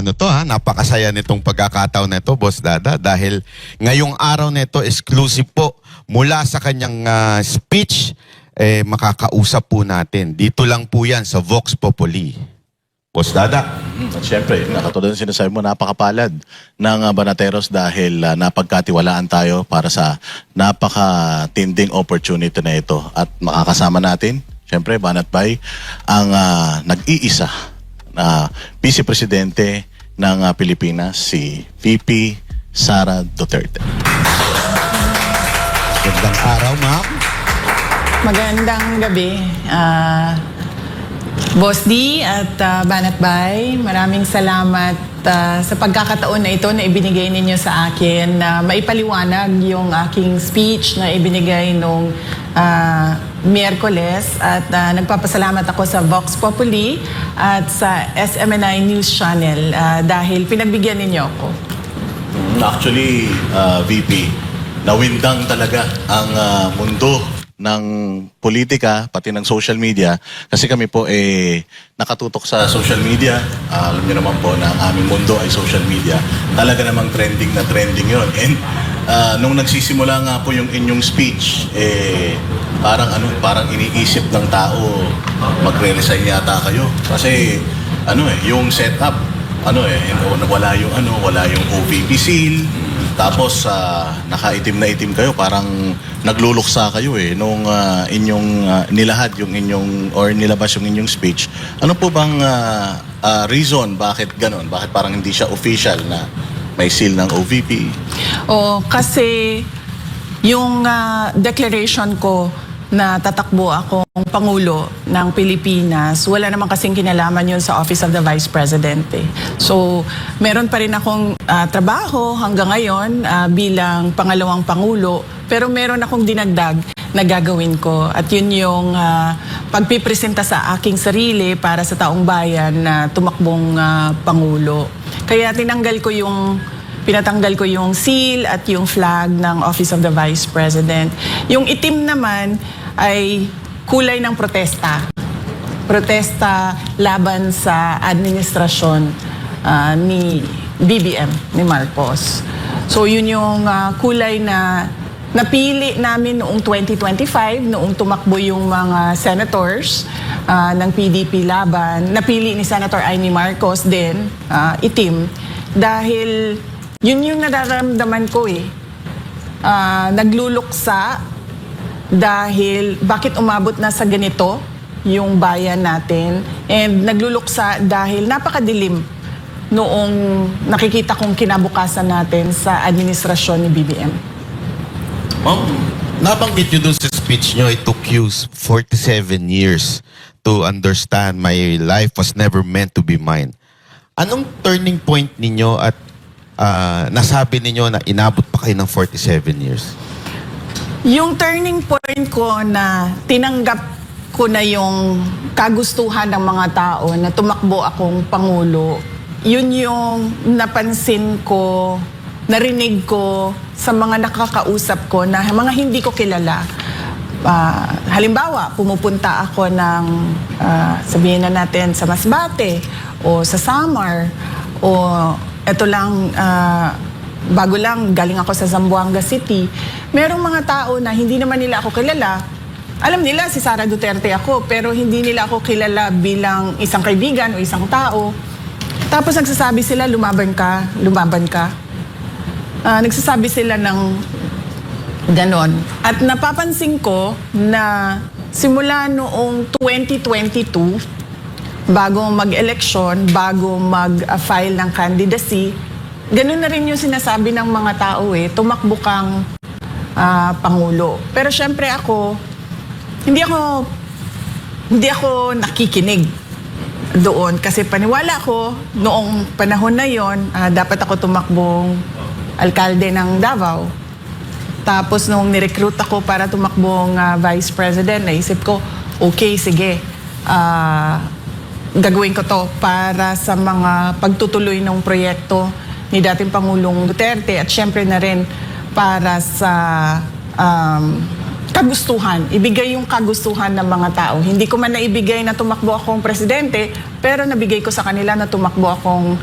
ano to ha, napakasaya nitong pagkakataon na ito, Boss Dada, dahil ngayong araw na ito, exclusive po mula sa kanyang speech, makakausap po natin. Dito lang po yan sa Vox Populi. Boss Dada. At syempre, katulad ng sinasabi mo, napakapalad ng Banateros dahil napagkatiwalaan tayo para sa napakatinding opportunity na ito. At makakasama natin, syempre, Banat Bay, ang nag-iisa na Vice Presidente ng Pilipinas, si VP Sara Duterte. Magandang araw, ma'am. Magandang gabi, Boss D at Banat Bay. Maraming salamat sa pagkakataon na ito na ibinigay ninyo sa akin na maipaliwanag yung aking speech na ibinigay nung Miyerkules. At nagpapasalamat ako sa Vox Populi at sa SMNI News Channel dahil pinagbigyan ninyo ako. Actually, VP, nawindang talaga ang mundo ng politika, pati ng social media. Kasi kami po nakatutok sa social media. Alam niyo naman po na ang aming mundo ay social media. Talaga namang trending na trending yon. And nung nagsisimula nga po yung inyong speech, parang iniisip ng tao, magre-resign yata kayo. Kasi yung setup, wala yung OVP seal. Tapos nakaitim na itim kayo, parang nagluluksa kayo nung inyong nilahad yung inyong or nilabas yung inyong speech. Ano po bang reason bakit ganon? Bakit parang hindi siya official na may seal ng OVP? Kasi yung declaration ko na tatakbo akong Pangulo ng Pilipinas, wala naman kasing kinalaman yun sa Office of the Vice President. So, meron pa rin akong trabaho hanggang ngayon bilang pangalawang Pangulo, pero meron akong dinagdag na gagawin ko. At yun yung pagpipresenta sa aking sarili para sa taong bayan na tumakbong Pangulo. Kaya pinatanggal ko yung seal at yung flag ng Office of the Vice President. Yung itim naman ay kulay ng protesta. Protesta laban sa administrasyon ni BBM, ni Marcos. So yun yung kulay na napili namin noong 2025, noong tumakbo yung mga senators ng PDP laban. Napili ni Senator Amy Marcos din, itim, dahil yun yung nararamdaman ko nagluluksa dahil bakit umabot na sa ganito yung bayan natin, and nagluluksa dahil napakadilim noong nakikita kong kinabukasan natin sa administrasyon ni BBM. Ma'am, nabanggit nyo dun sa speech nyo, it took you 47 years to understand my life was never meant to be mine. Anong turning point ninyo at nasabi ninyo na inabot pa kayo ng 47 years? Yung turning point ko na tinanggap ko na yung kagustuhan ng mga tao na tumakbo akong Pangulo, yun yung napansin ko, narinig ko sa mga nakakausap ko na mga hindi ko kilala. Halimbawa, pumupunta ako ng, sabihin na natin, sa Masbate o sa Samar o eto lang, bago lang, galing ako sa Zamboanga City. Merong mga tao na hindi naman nila ako kilala. Alam nila si Sara Duterte ako, pero hindi nila ako kilala bilang isang kaibigan o isang tao. Tapos nagsasabi sila, lumaban ka, lumaban ka. Nagsasabi sila ng ganon. At napapansin ko na simula noong 2022, bago mag-eleksyon, bago mag-file ng candidacy, ganun na rin yung sinasabi ng mga tao tumakbo kang Pangulo. Pero syempre ako, hindi ako nakikinig doon kasi paniwala ko noong panahon na yon, dapat ako tumakbong alkalde ng Davao. Tapos nung nirecruit ako para tumakbong Vice President, naisip ko, okay, sige, gagawin ko to para sa mga pagtutuloy ng proyekto ni dating Pangulong Duterte at syempre na rin para sa kagustuhan. Ibigay yung kagustuhan ng mga tao. Hindi ko man naibigay na tumakbo akong presidente, pero nabigay ko sa kanila na tumakbo akong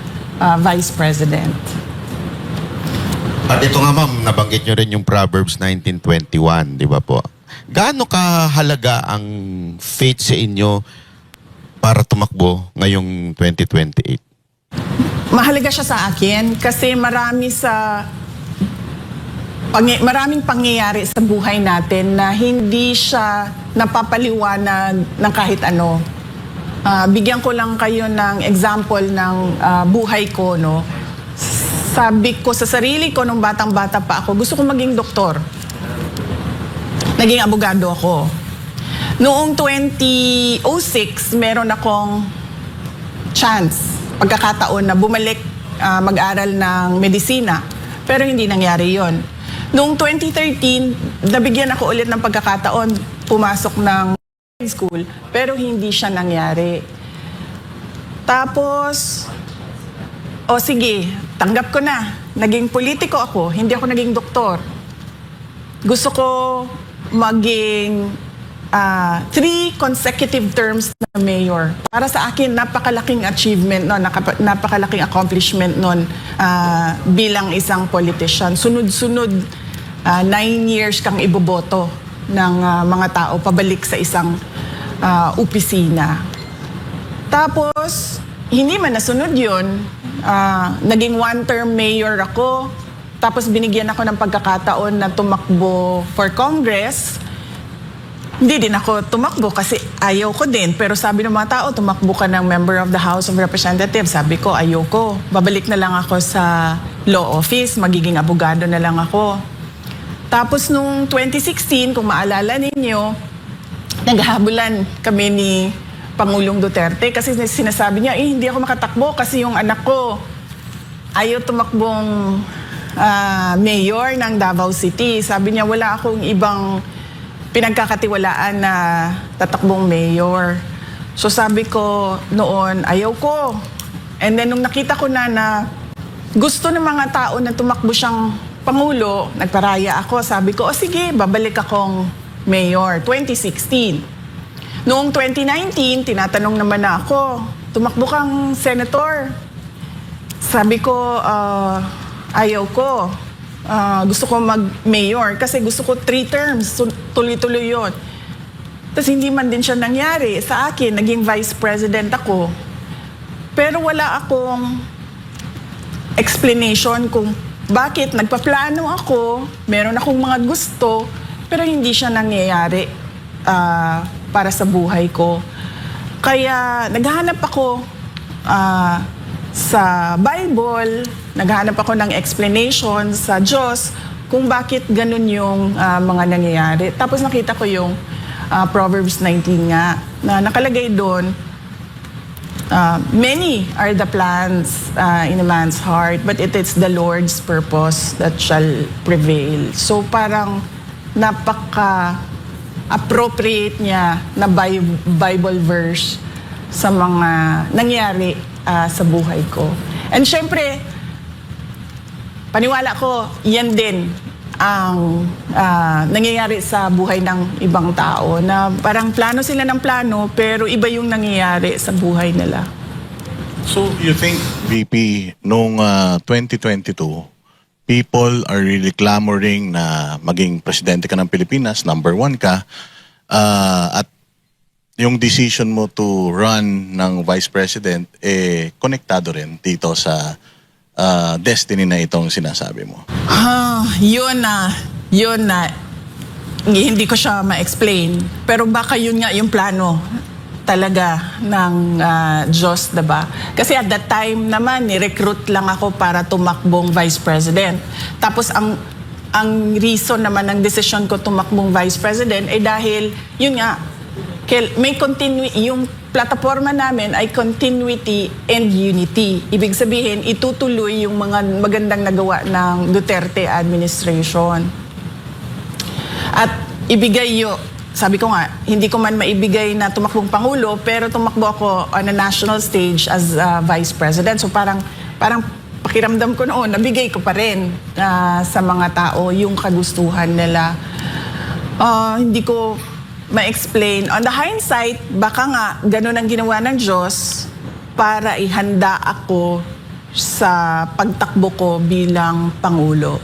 Vice President. At ito nga ma'am, nabanggit nyo rin yung Proverbs 19:21, di ba po? Gaano kahalaga ang faith sa inyo para tumakbo ngayong 2028? Mahalaga siya sa akin kasi maraming pangyayari sa buhay natin na hindi siya napapaliwanag ng kahit ano. Bigyan ko lang kayo ng example ng buhay ko, no? Sabi ko sa sarili ko nung batang-bata pa ako, gusto ko maging doktor. Naging abogado ako. Noong 2006, meron akong pagkakataon na bumalik mag-aral ng medisina. Pero hindi nangyari yon. Noong 2013, nabigyan ako ulit ng pagkakataon, pumasok ng school, pero hindi siya nangyari. Tapos, sige, tanggap ko na. Naging politiko ako, hindi ako naging doktor. Gusto ko maging 3 consecutive terms na mayor. Para sa akin, napakalaking achievement nun, napakalaking accomplishment nun bilang isang politician. Sunod-sunod, 9 years kang iboboto ng mga tao pabalik sa isang opisina. Tapos, hindi man nasunod yun. Naging 1-term mayor ako. Tapos binigyan ako ng pagkakataon na tumakbo for Congress. Hindi din ako tumakbo kasi ayaw ko din. Pero sabi ng mga tao, tumakbo ka ng member of the House of Representatives. Sabi ko, ayaw ko. Babalik na lang ako sa law office. Magiging abogado na lang ako. Tapos nung 2016, kung maalala ninyo, naghahabulan kami ni Pangulong Duterte kasi sinasabi niya, hindi ako makatakbo kasi yung anak ko ayaw tumakbong mayor ng Davao City. Sabi niya, wala akong ibang pinagkakatiwalaan na tatakbong mayor. So sabi ko noon, ayaw ko. And then nung nakita ko na gusto ng mga tao na tumakbo siyang Pangulo, nagparaya ako. Sabi ko, sige, babalik akong mayor. 2016. Noong 2019, tinatanong naman na ako, tumakbo kang senator. Sabi ko, ayaw ko. Gusto ko mag-mayor kasi gusto ko 3 terms. Tuloy-tuloy yun. Tapos hindi man din siya nangyari. Sa akin, naging vice president ako. Pero wala akong explanation kung bakit nagpaplano ako, meron akong mga gusto, pero hindi siya nangyayari para sa buhay ko. Kaya naghahanap ako sa Bible, naghahanap ako ng explanation sa Diyos kung bakit ganun yung mga nangyayari. Tapos nakita ko yung Proverbs 19 nga, na nakalagay doon, many are the plans in a man's heart, but it is the Lord's purpose that shall prevail. So parang napaka-appropriate niya na Bible verse sa mga nangyari sa buhay ko. And syempre, paniwala ko, yan din ang nangyayari sa buhay ng ibang tao na parang plano sila ng plano pero iba yung nangyayari sa buhay nila. So, you think, VP, nung 2022, people are really clamoring na maging presidente ka ng Pilipinas, number 1 ka, at yung decision mo to run ng vice president, konektado rin dito sa destiny na itong sinasabi mo? Yun na. Hindi ko siya ma-explain. Pero baka yun nga yung plano talaga ng Diyos, diba? Kasi at that time naman, ni-recruit lang ako para tumakbong vice president. Tapos ang reason naman ng decision ko tumakbong vice president ay dahil, yun nga, may yung plataforma namin ay continuity and unity. Ibig sabihin, itutuloy yung mga magandang nagawa ng Duterte administration. At sabi ko nga, hindi ko man maibigay na tumakbong Pangulo, pero tumakbo ako on a national stage as Vice President. So parang pakiramdam ko noon, nabigay ko pa rin sa mga tao yung kagustuhan nila. Hindi ko ma-explain. On the hindsight, baka nga ganun ang ginawa ng Diyos para ihanda ako sa pagtakbo ko bilang Pangulo.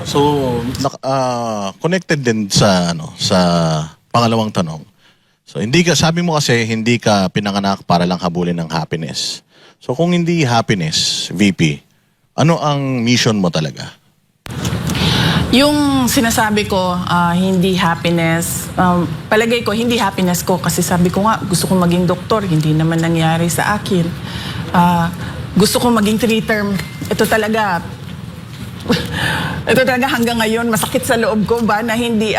So, connected din sa sa pangalawang tanong. So, sabi mo kasi hindi ka pinanganak para lang habulin ng happiness. So, kung hindi happiness, VP, ano ang mission mo talaga? Yung sinasabi ko, hindi happiness, palagay ko, hindi happiness ko kasi sabi ko nga, gusto kong maging doktor, hindi naman nangyari sa akin. Gusto kong maging 3-term. Ito talaga hanggang ngayon, masakit sa loob ko ba na hindi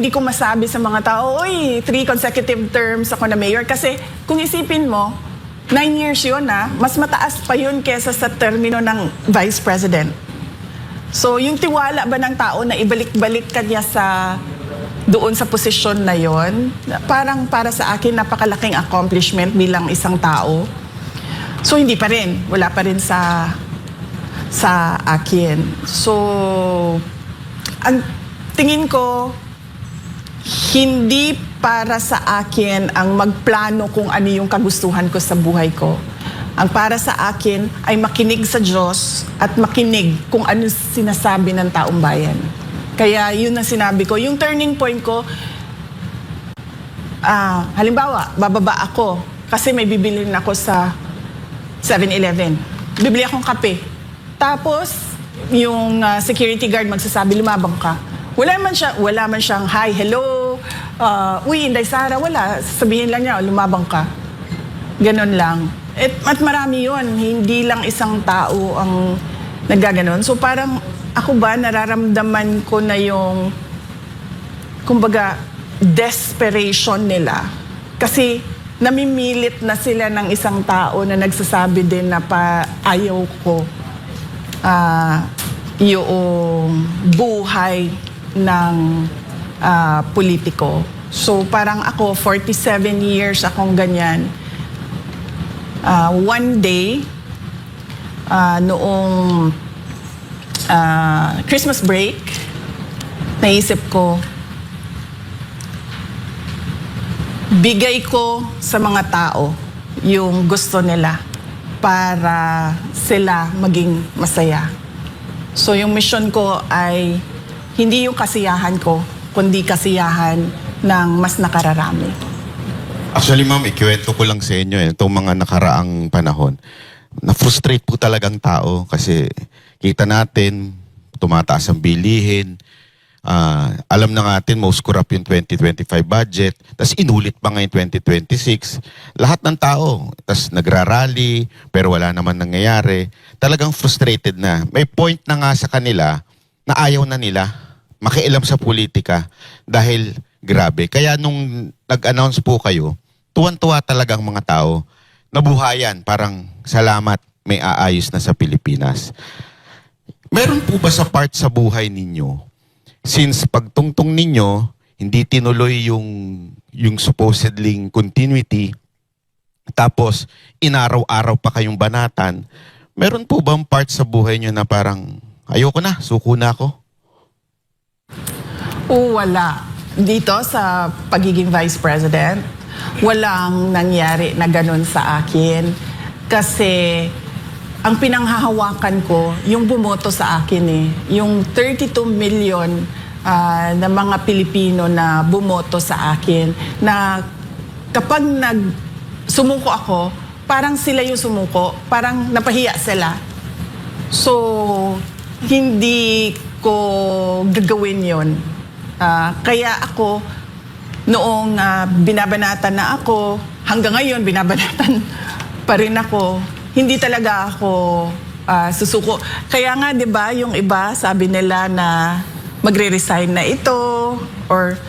ko masabi sa mga tao, oy, 3 consecutive terms ako na mayor. Kasi kung isipin mo, 9 years yun mas mataas pa yun kesa sa termino ng vice president. So, yung tiwala ba ng tao na ibalik-balik ka niya doon sa posisyon na yon, parang para sa akin napakalaking accomplishment bilang isang tao. So, hindi pa rin. Wala pa rin sa akin. So, ang tingin ko, hindi para sa akin ang magplano kung ano yung kagustuhan ko sa buhay ko. Ang para sa akin ay makinig sa Diyos at makinig kung ano sinasabi ng taong bayan. Kaya yun ang sinabi ko. Yung turning point ko, halimbawa, bababa ako kasi may bibilin ako sa 7-Eleven. Bibili akong kape. Tapos, yung security guard magsasabi, lumabang ka. Wala man siyang, hi, hello, uy, Inday Sara, wala. Sabihin lang niya, lumabang ka. Ganon lang. At marami yun, hindi lang isang tao ang naggaganon. So parang ako ba, nararamdaman ko na yung, kumbaga, desperation nila. Kasi namimilit na sila ng isang tao na nagsasabi din na ayaw ko yung buhay ng politiko. So parang ako, 47 years akong ganyan. One day, noong Christmas break, naisip ko, bigay ko sa mga tao yung gusto nila para sila maging masaya. So yung mission ko ay hindi yung kasiyahan ko, kundi kasiyahan ng mas nakararami. Actually, ma'am, ikiwento ko lang sa inyo itong mga nakaraang panahon. Na-frustrate po talagang tao kasi kita natin, tumataas ang bilihin. Alam na natin, most corrupt yung 2025 budget. Tapos inulit pa ngayon 2026. Lahat ng tao, tapos nagrarally, pero wala naman nangyayari. Talagang frustrated na. May point na nga sa kanila na ayaw na nila makialam sa politika dahil grabe. Kaya nung nag-announce po kayo, tuwan-tuwa talagang mga tao, nabuhayan, parang salamat, may aayos na sa Pilipinas. Meron po ba sa part sa buhay ninyo, since pagtungtong ninyo, hindi tinuloy yung supposedly continuity, tapos inaraw-araw pa kayong banatan, meron po bang part sa buhay nyo na parang, ayoko na, suko na ako? Wala. Dito sa pagiging vice president, walang nangyari na ganun sa akin. Kasi ang pinanghahawakan ko, yung bumoto sa akin yung 32 million na mga Pilipino na bumoto sa akin, na kapag sumuko ako, parang sila yung sumuko, parang napahiya sila. So, hindi ko gagawin yon. Kaya ako, noong binabanatan na ako, hanggang ngayon binabanatan pa rin ako, hindi talaga ako susuko. Kaya nga 'di ba, yung iba sabi nila na magre-resign na ito or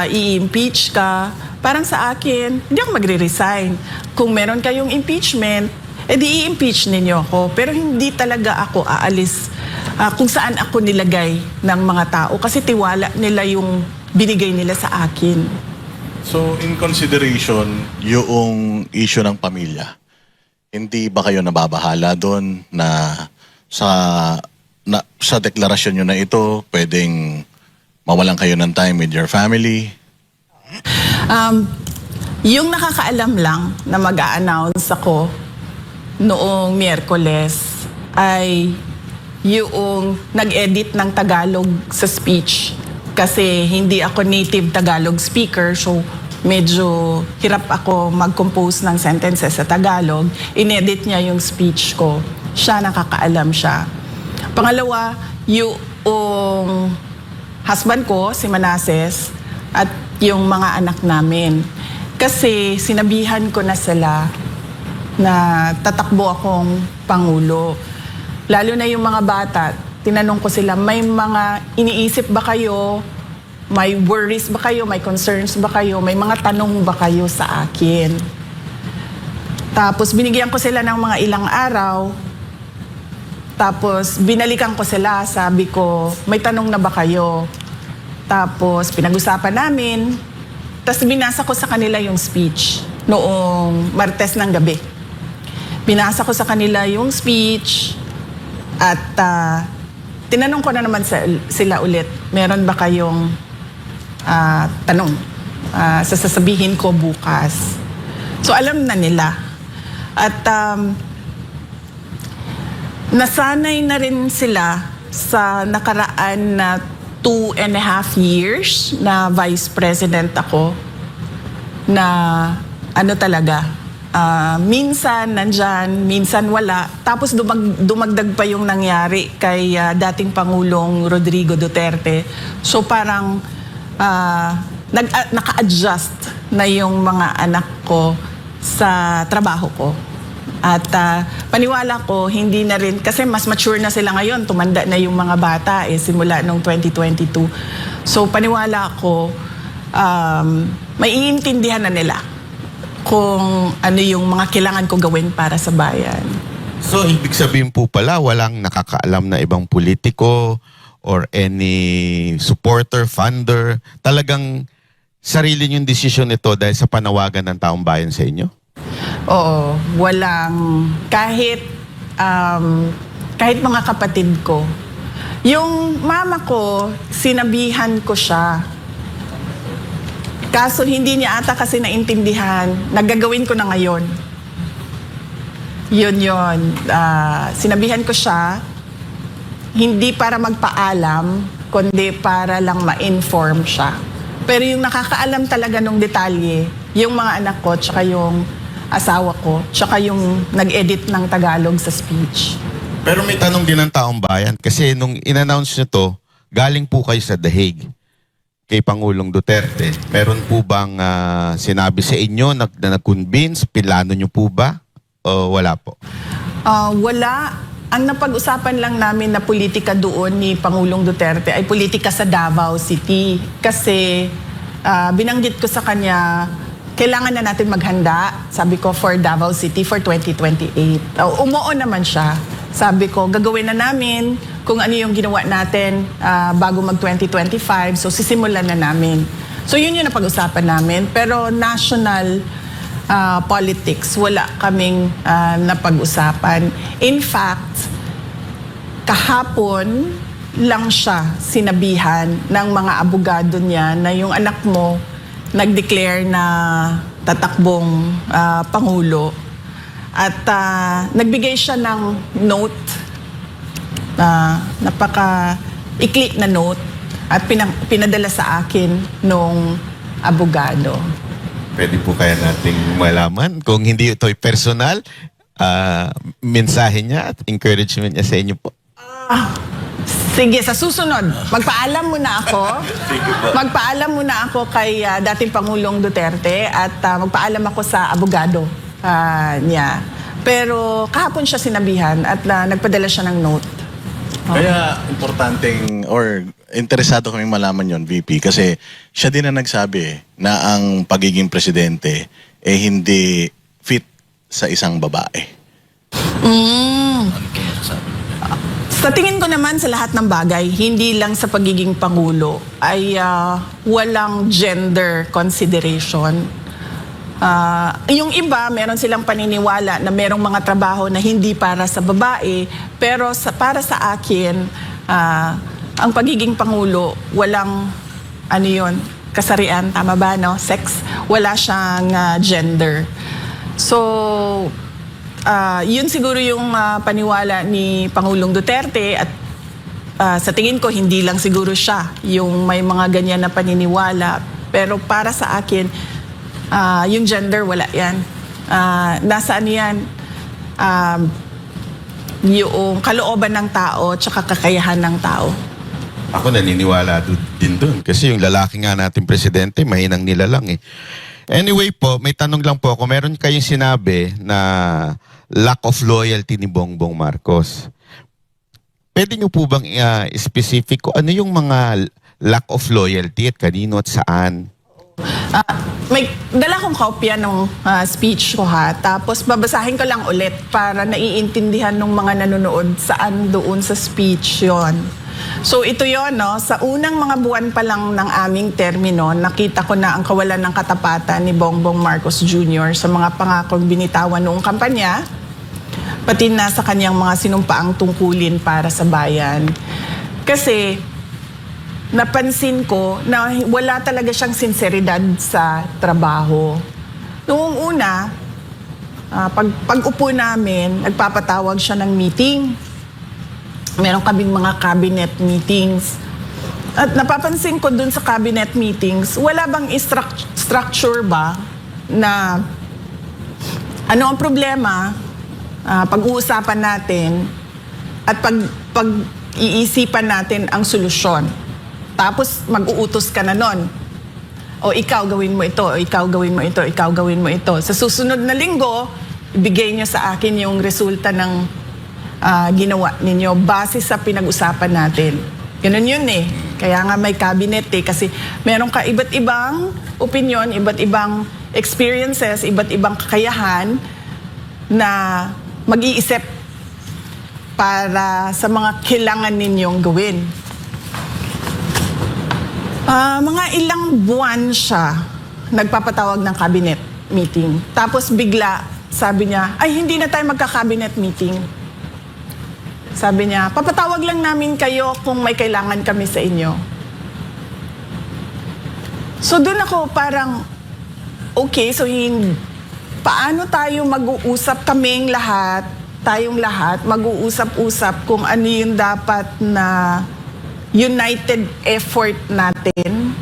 i-impeach ka. Parang sa akin, hindi ako magre-resign. Kung meron kayong impeachment, edi i-impeach ninyo ako. Pero hindi talaga ako aalis kung saan ako nilagay ng mga tao kasi tiwala nila yung binigay nila sa akin. So, in consideration, yung issue ng pamilya, hindi ba kayo nababahala doon na sa deklarasyon nyo na ito, pwedeng mawalan kayo ng time with your family? Yung nakakaalam lang na mag-a-announce ako noong Miyerkules ay yung nag-edit ng Tagalog sa speech. Kasi hindi ako native Tagalog speaker, so medyo hirap ako mag-compose ng sentences sa Tagalog. Inedit niya yung speech ko. Siya, nakakaalam siya. Pangalawa, yung husband ko, si Manases, at yung mga anak namin. Kasi sinabihan ko na sila na tatakbo akong Pangulo. Lalo na yung mga bata, tinanong ko sila, may mga iniisip ba kayo? May worries ba kayo? May concerns ba kayo? May mga tanong ba kayo sa akin? Tapos binigyan ko sila ng mga ilang araw. Tapos binalikan ko sila, sabi ko, may tanong na ba kayo? Tapos pinag-usapan namin. Tapos binasa ko sa kanila yung speech noong Martes ng gabi. Binasa ko sa kanila yung speech at tinanong ko na naman sila ulit, meron ba kayong tanong? Sasabihin ko bukas. So alam na nila. At nasanay na rin sila sa nakaraan na 2.5 years na vice president ako na ano talaga, minsan nandyan, minsan wala. Tapos dumagdag pa yung nangyari kay dating Pangulong Rodrigo Duterte. So parang naka-adjust na yung mga anak ko sa trabaho ko. At paniwala ko, hindi na rin, kasi mas mature na sila ngayon, tumanda na yung mga bata simula noong 2022. So paniwala ko, may iintindihan na nila kung ano yung mga kailangan ko gawin para sa bayan. So, ibig sabihin po pala, walang nakakaalam na ibang politiko or any supporter, funder. Talagang sarili niyong desisyon ito dahil sa panawagan ng taong bayan sa inyo? Oo, walang, kahit mga kapatid ko. Yung mama ko, sinabihan ko siya. Kaso hindi niya ata kasi naintindihan, nagagawin ko na ngayon. Yun. Sinabihan ko siya, hindi para magpaalam, kundi para lang ma-inform siya. Pero yung nakakaalam talaga nung detalye, yung mga anak ko, tsaka yung asawa ko, tsaka yung nag-edit ng Tagalog sa speech. Pero may tanong din ng taong bayan kasi nung in-announce nyo to, galing po kayo sa The Hague kay Pangulong Duterte. Meron po bang sinabi sa inyo na nag-convince? Pilano nyo po ba? O wala po? Wala. Ang napag-usapan lang namin na politika doon ni Pangulong Duterte ay politika sa Davao City. Kasi binanggit ko sa kanya, kailangan na natin maghanda, sabi ko, for Davao City for 2028. Umuo naman siya. Sabi ko, gagawin na namin kung ano yung ginawa natin bago mag-2025. So, sisimulan na namin. So, yun yung napag-usapan namin. Pero national politics, wala kaming napag-usapan. In fact, kahapon lang siya sinabihan ng mga abogado niya na yung anak mo nag-declare na tatakbong Pangulo. At nagbigay siya ng note, napaka-ikli na note, at pinadala sa akin nung abogado. Pwede po kaya nating malaman kung hindi ito'y personal, mensahe niya at encouragement niya sa inyo po. Sige, sa susunod, magpaalam muna ako. Magpaalam muna ako kay dating Pangulong Duterte at magpaalam ako sa abogado niya. Pero kahapon siya sinabihan at nagpadala siya ng note. Kaya importanteng or interesado kaming malaman yon, VP, kasi siya din na nagsabi na ang pagiging presidente hindi fit sa isang babae. Sa tingin ko naman sa lahat ng bagay, hindi lang sa pagiging Pangulo, ay walang gender consideration. Yung iba, meron silang paniniwala na merong mga trabaho na hindi para sa babae, pero para sa akin, ang pagiging Pangulo, walang kasarian, tama ba, no? Sex, wala siyang gender. So, yun siguro yung paniwala ni Pangulong Duterte at sa tingin ko hindi lang siguro siya yung may mga ganyan na paniniwala. Pero para sa akin, yung gender, wala yan. Nasaan yan? Yung kalooban ng tao tsaka kakayahan ng tao. Ako naniniwala din doon. Kasi yung lalaki nga natin presidente, mahinang nilalang eh. Anyway po, may tanong lang po ako. Meron kayong sinabi na lack of loyalty ni Bongbong Marcos. Pwede nyo po bang specific ko ano yung mga lack of loyalty at kanino at saan? May dala kong kopya ng speech ko ha. Tapos babasahin ko lang ulit para naiintindihan ng mga nanonood saan doon sa speech yon. So ito yon, no? Sa unang mga buwan pa lang ng aming termino, nakita ko na ang kawalan ng katapatan ni Bongbong Marcos Jr. sa mga pangakong binitawan noong kampanya, pati na sa kanyang mga sinumpaang tungkulin para sa bayan. Kasi napansin ko na wala talaga siyang sinseridad sa trabaho. Noong una, pag-upo namin, nagpapatawag siya ng meeting. Meron kaming mga cabinet meetings. At napapansin ko dun sa cabinet meetings, wala bang structure ba na ano ang problema, pag-uusapan natin at pag-iisipan natin ang solusyon. Tapos mag-uutos ka na nun. O ikaw gawin mo ito, o ikaw gawin mo ito, ikaw gawin mo ito. Sa susunod na linggo, ibigay niyo sa akin yung resulta ng ginawa ninyo base sa pinag-usapan natin. Ganun yun eh. Kaya nga may cabinet eh. Kasi meron ka iba't ibang opinion, iba't ibang experiences, iba't ibang kakayahan na mag-iisip para sa mga kailangan ninyong gawin. Mga ilang buwan siya nagpapatawag ng cabinet meeting. Tapos bigla, sabi niya, ay hindi na tayo magka-cabinet meeting. Sabi niya, papatawag lang namin kayo kung may kailangan kami sa inyo. So doon ako parang, okay, so paano tayo mag-uusap kaming lahat, tayong lahat, mag-uusap-usap kung ano yung dapat na united effort natin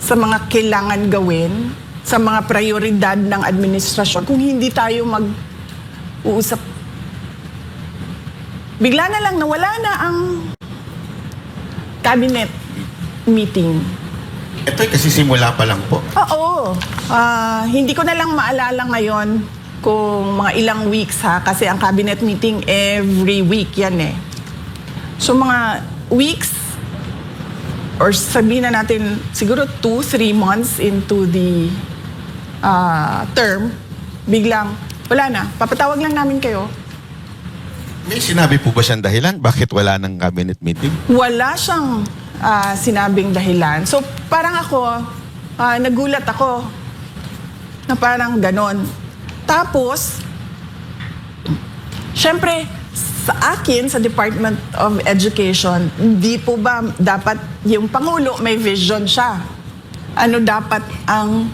sa mga kailangan gawin, sa mga prioridad ng administrasyon, kung hindi tayo mag-uusap. Bigla na lang nawala na ang cabinet meeting. Ito kasi simula pa lang po. Oo. Hindi ko na lang maalala ngayon kung mga ilang weeks ha, kasi ang cabinet meeting every week yan eh. So mga weeks, or sabihin na natin siguro 2-3 months into the term, biglang wala na, papatawag lang namin kayo. May sinabi po ba siyang dahilan? Bakit wala ng cabinet meeting? Wala siyang sinabing dahilan. So parang ako, nagulat ako na parang ganon. Tapos, syempre, sa akin, sa Department of Education, hindi po ba dapat yung Pangulo may vision siya? Ano dapat ang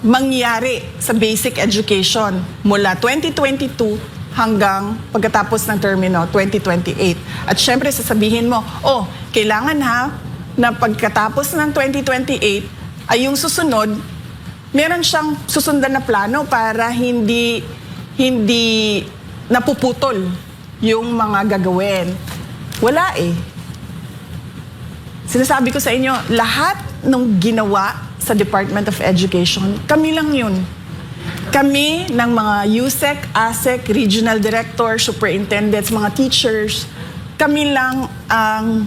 mangyari sa basic education mula 2022 hanggang pagkatapos ng termino, 2028. At syempre, sasabihin mo, kailangan ha, na pagkatapos ng 2028, ay yung susunod, meron siyang susundan na plano para hindi napuputol yung mga gagawin. Wala eh. Sinasabi ko sa inyo, lahat ng ginawa sa Department of Education, kami lang yun. Kami ng mga USEC, ASEC, Regional Director, Superintendents, mga teachers, kami lang ang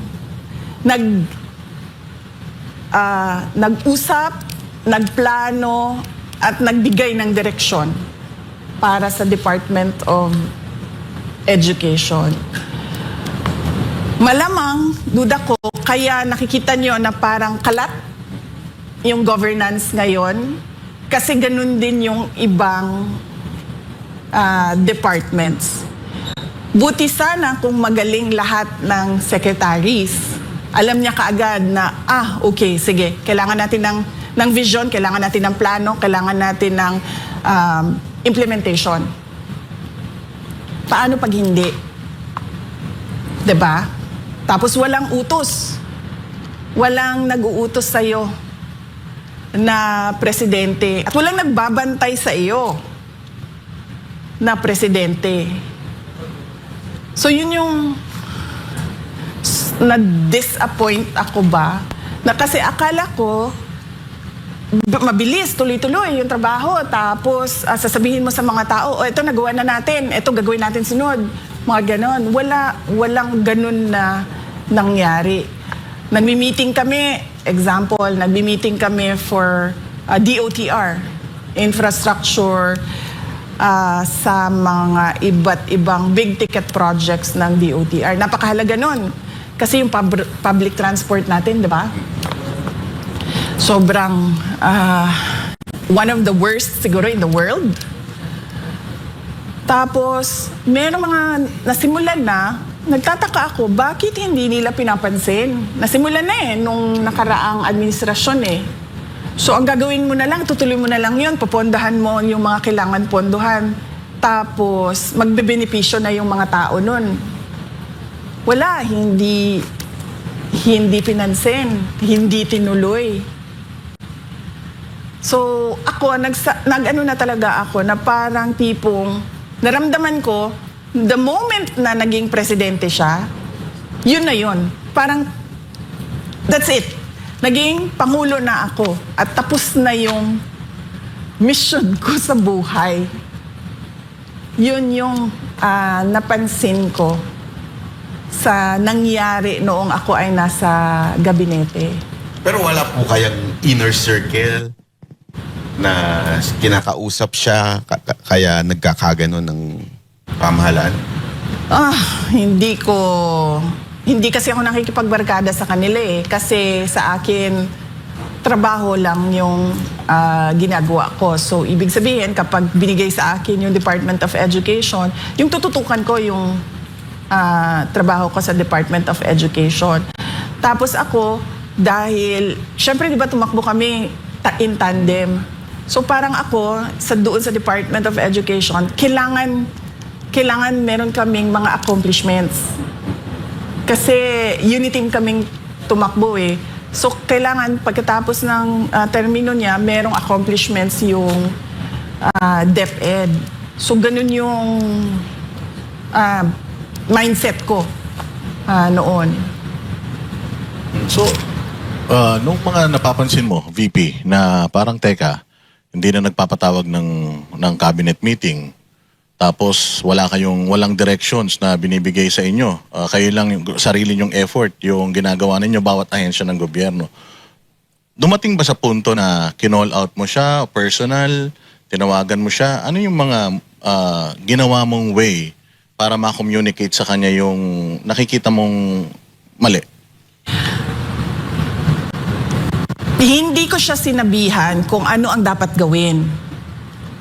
nag-usap, nagplano, at nagbigay ng direksyon para sa Department of Education. Malamang, duda ko, kaya nakikita nyo na parang kalat yung governance ngayon kasi ganun din yung ibang departments. Buti sana kung magaling lahat ng secretaries. Alam niya kaagad na, okay, sige, kailangan natin ng vision, kailangan natin ng plano, kailangan natin ng implementation. Paano pag hindi? 'Di ba? Tapos walang utos. Walang nag-uutos sa'yo na presidente. At walang nagbabantay sa iyo na presidente. So yun yung na-disappoint ako ba? Na kasi akala ko mabilis, tuloy-tuloy yung trabaho. Tapos sasabihin mo sa mga tao, ito nagawa na natin, ito gagawin natin sunod. Mga ganon. Walang ganon na nangyari. Nagmi-meeting kami, example, nagmi-meeting kami for DOTR, infrastructure sa mga iba't ibang big ticket projects ng DOTR. Napakahalaga nun. Kasi yung public transport natin, di ba? Sobrang one of the worst siguro in the world. Tapos, meron mga nasimulan na, nagtataka ako, bakit hindi nila pinapansin? Nasimulan na nung nakaraang administrasyon So, ang gagawin mo na lang, tutuloy mo na lang yun, pupondahan mo yung mga kailangan pondohan. Tapos, magbebenepisyo na yung mga tao nun. Wala, hindi pinansin, hindi tinuloy. So, ako, nag-ano na talaga ako na parang tipong, naramdaman ko, the moment na naging presidente siya, yun na yun. Parang, that's it. Naging pangulo na ako. At tapos na yung mission ko sa buhay. Yun yung napansin ko sa nangyari noong ako ay nasa gabinete. Pero wala po kayang inner circle na kinakausap siya kaya nagkakaganon ng pamahalaan? Hindi kasi ako nakikipagbarkada sa kanila kasi sa akin trabaho lang yung ginagawa ko. So ibig sabihin kapag binigay sa akin yung Department of Education, yung tututukan ko yung trabaho ko sa Department of Education. Tapos ako, dahil syempre di ba tumakbo kami in tandem. So parang ako, doon sa Department of Education, kailangan meron kaming mga accomplishments. Kasi unit team kaming tumakbo So kailangan pagkatapos ng termino niya, merong accomplishments yung DepEd. So ganun yung mindset ko noon. So, nung mga napapansin mo, VP, na parang teka, hindi na nagpapatawag ng cabinet meeting, tapos walang directions na binibigay sa inyo. Kayo lang yung sarili nyong effort, yung ginagawa ninyo bawat ahensya ng gobyerno. Dumating ba sa punto na kinall out mo siya, personal, tinawagan mo siya? Ano yung mga ginawa mong way para ma-communicate sa kanya yung nakikita mong mali? Hindi ko siya sinabihan kung ano ang dapat gawin.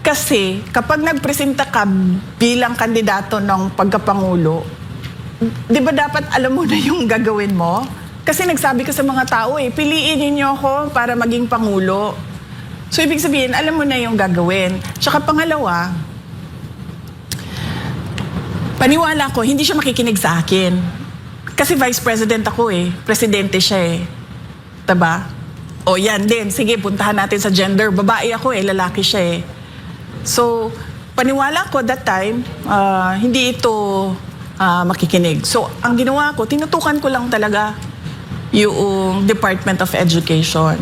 Kasi kapag nagpresenta ka bilang kandidato ng pagkapangulo, di ba dapat alam mo na yung gagawin mo? Kasi nagsabi ko sa mga tao piliin niyo ako para maging pangulo. So ibig sabihin, alam mo na yung gagawin. Tsaka pangalawa, paniwala ko, hindi siya makikinig sa akin. Kasi vice president ako presidente siya Diba? O yan din, sige, puntahan natin sa gender. Babae ako lalaki siya So, paniwala ko that time, hindi ito makikinig. So, ang ginawa ko, tinutukan ko lang talaga yung Department of Education.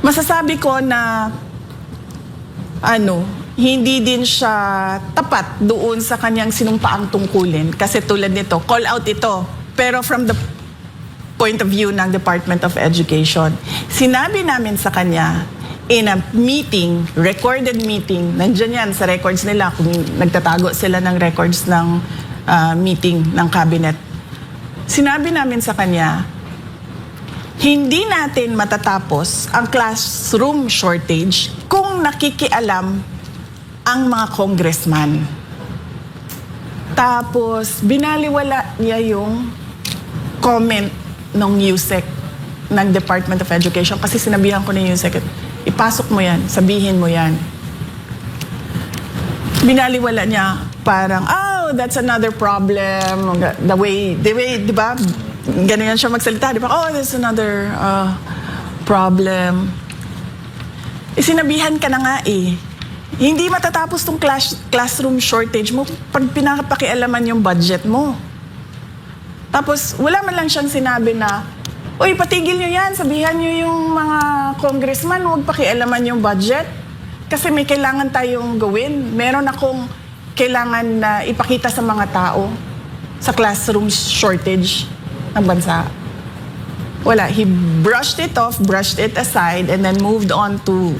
Masasabi ko na, hindi din siya tapat doon sa kanyang sinumpaang tungkulin. Kasi tulad nito, call out ito. Pero from the point of view ng Department of Education, sinabi namin sa kanya, in a meeting, recorded meeting, nandyan yan sa records nila kung nagtatago sila ng records ng meeting ng cabinet. Sinabi namin sa kanya, hindi natin matatapos ang classroom shortage kung nakikialam ang mga congressman. Tapos, binaliwala niya yung comment ng USEC, ng Department of Education, kasi sinabihan ko ng USEC, ipasok mo yan, sabihin mo yan. Binaliwala niya, parang, oh, that's another problem. The way, di ba? Ganyan siya magsalita, di ba? Oh, that's another problem. Sinabihan ka na nga eh. Hindi matatapos tong classroom shortage mo pag pinapakialaman yung budget mo. Tapos, wala man lang siyang sinabi na, uy, patigil nyo yan, sabihan nyo yung mga congressman, huwag pakialaman yung budget. Kasi may kailangan tayong gawin. Meron akong kailangan na ipakita sa mga tao sa classroom shortage ng bansa. Wala. He brushed it off, brushed it aside, and then moved on to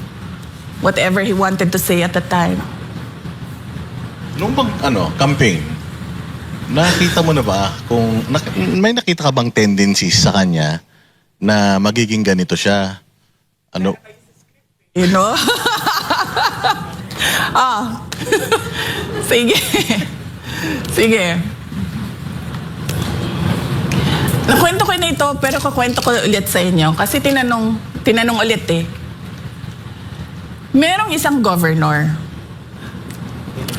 whatever he wanted to say at the time. Nung bang, campaign, nakita mo na ba kung, may nakita ka bang tendencies sa kanya na magiging ganito siya? Ano? You know? Sige. Sige. Nakwento ko na ito, pero kukwento ko ulit sa inyo. Kasi tinanong ulit eh. Merong isang governor.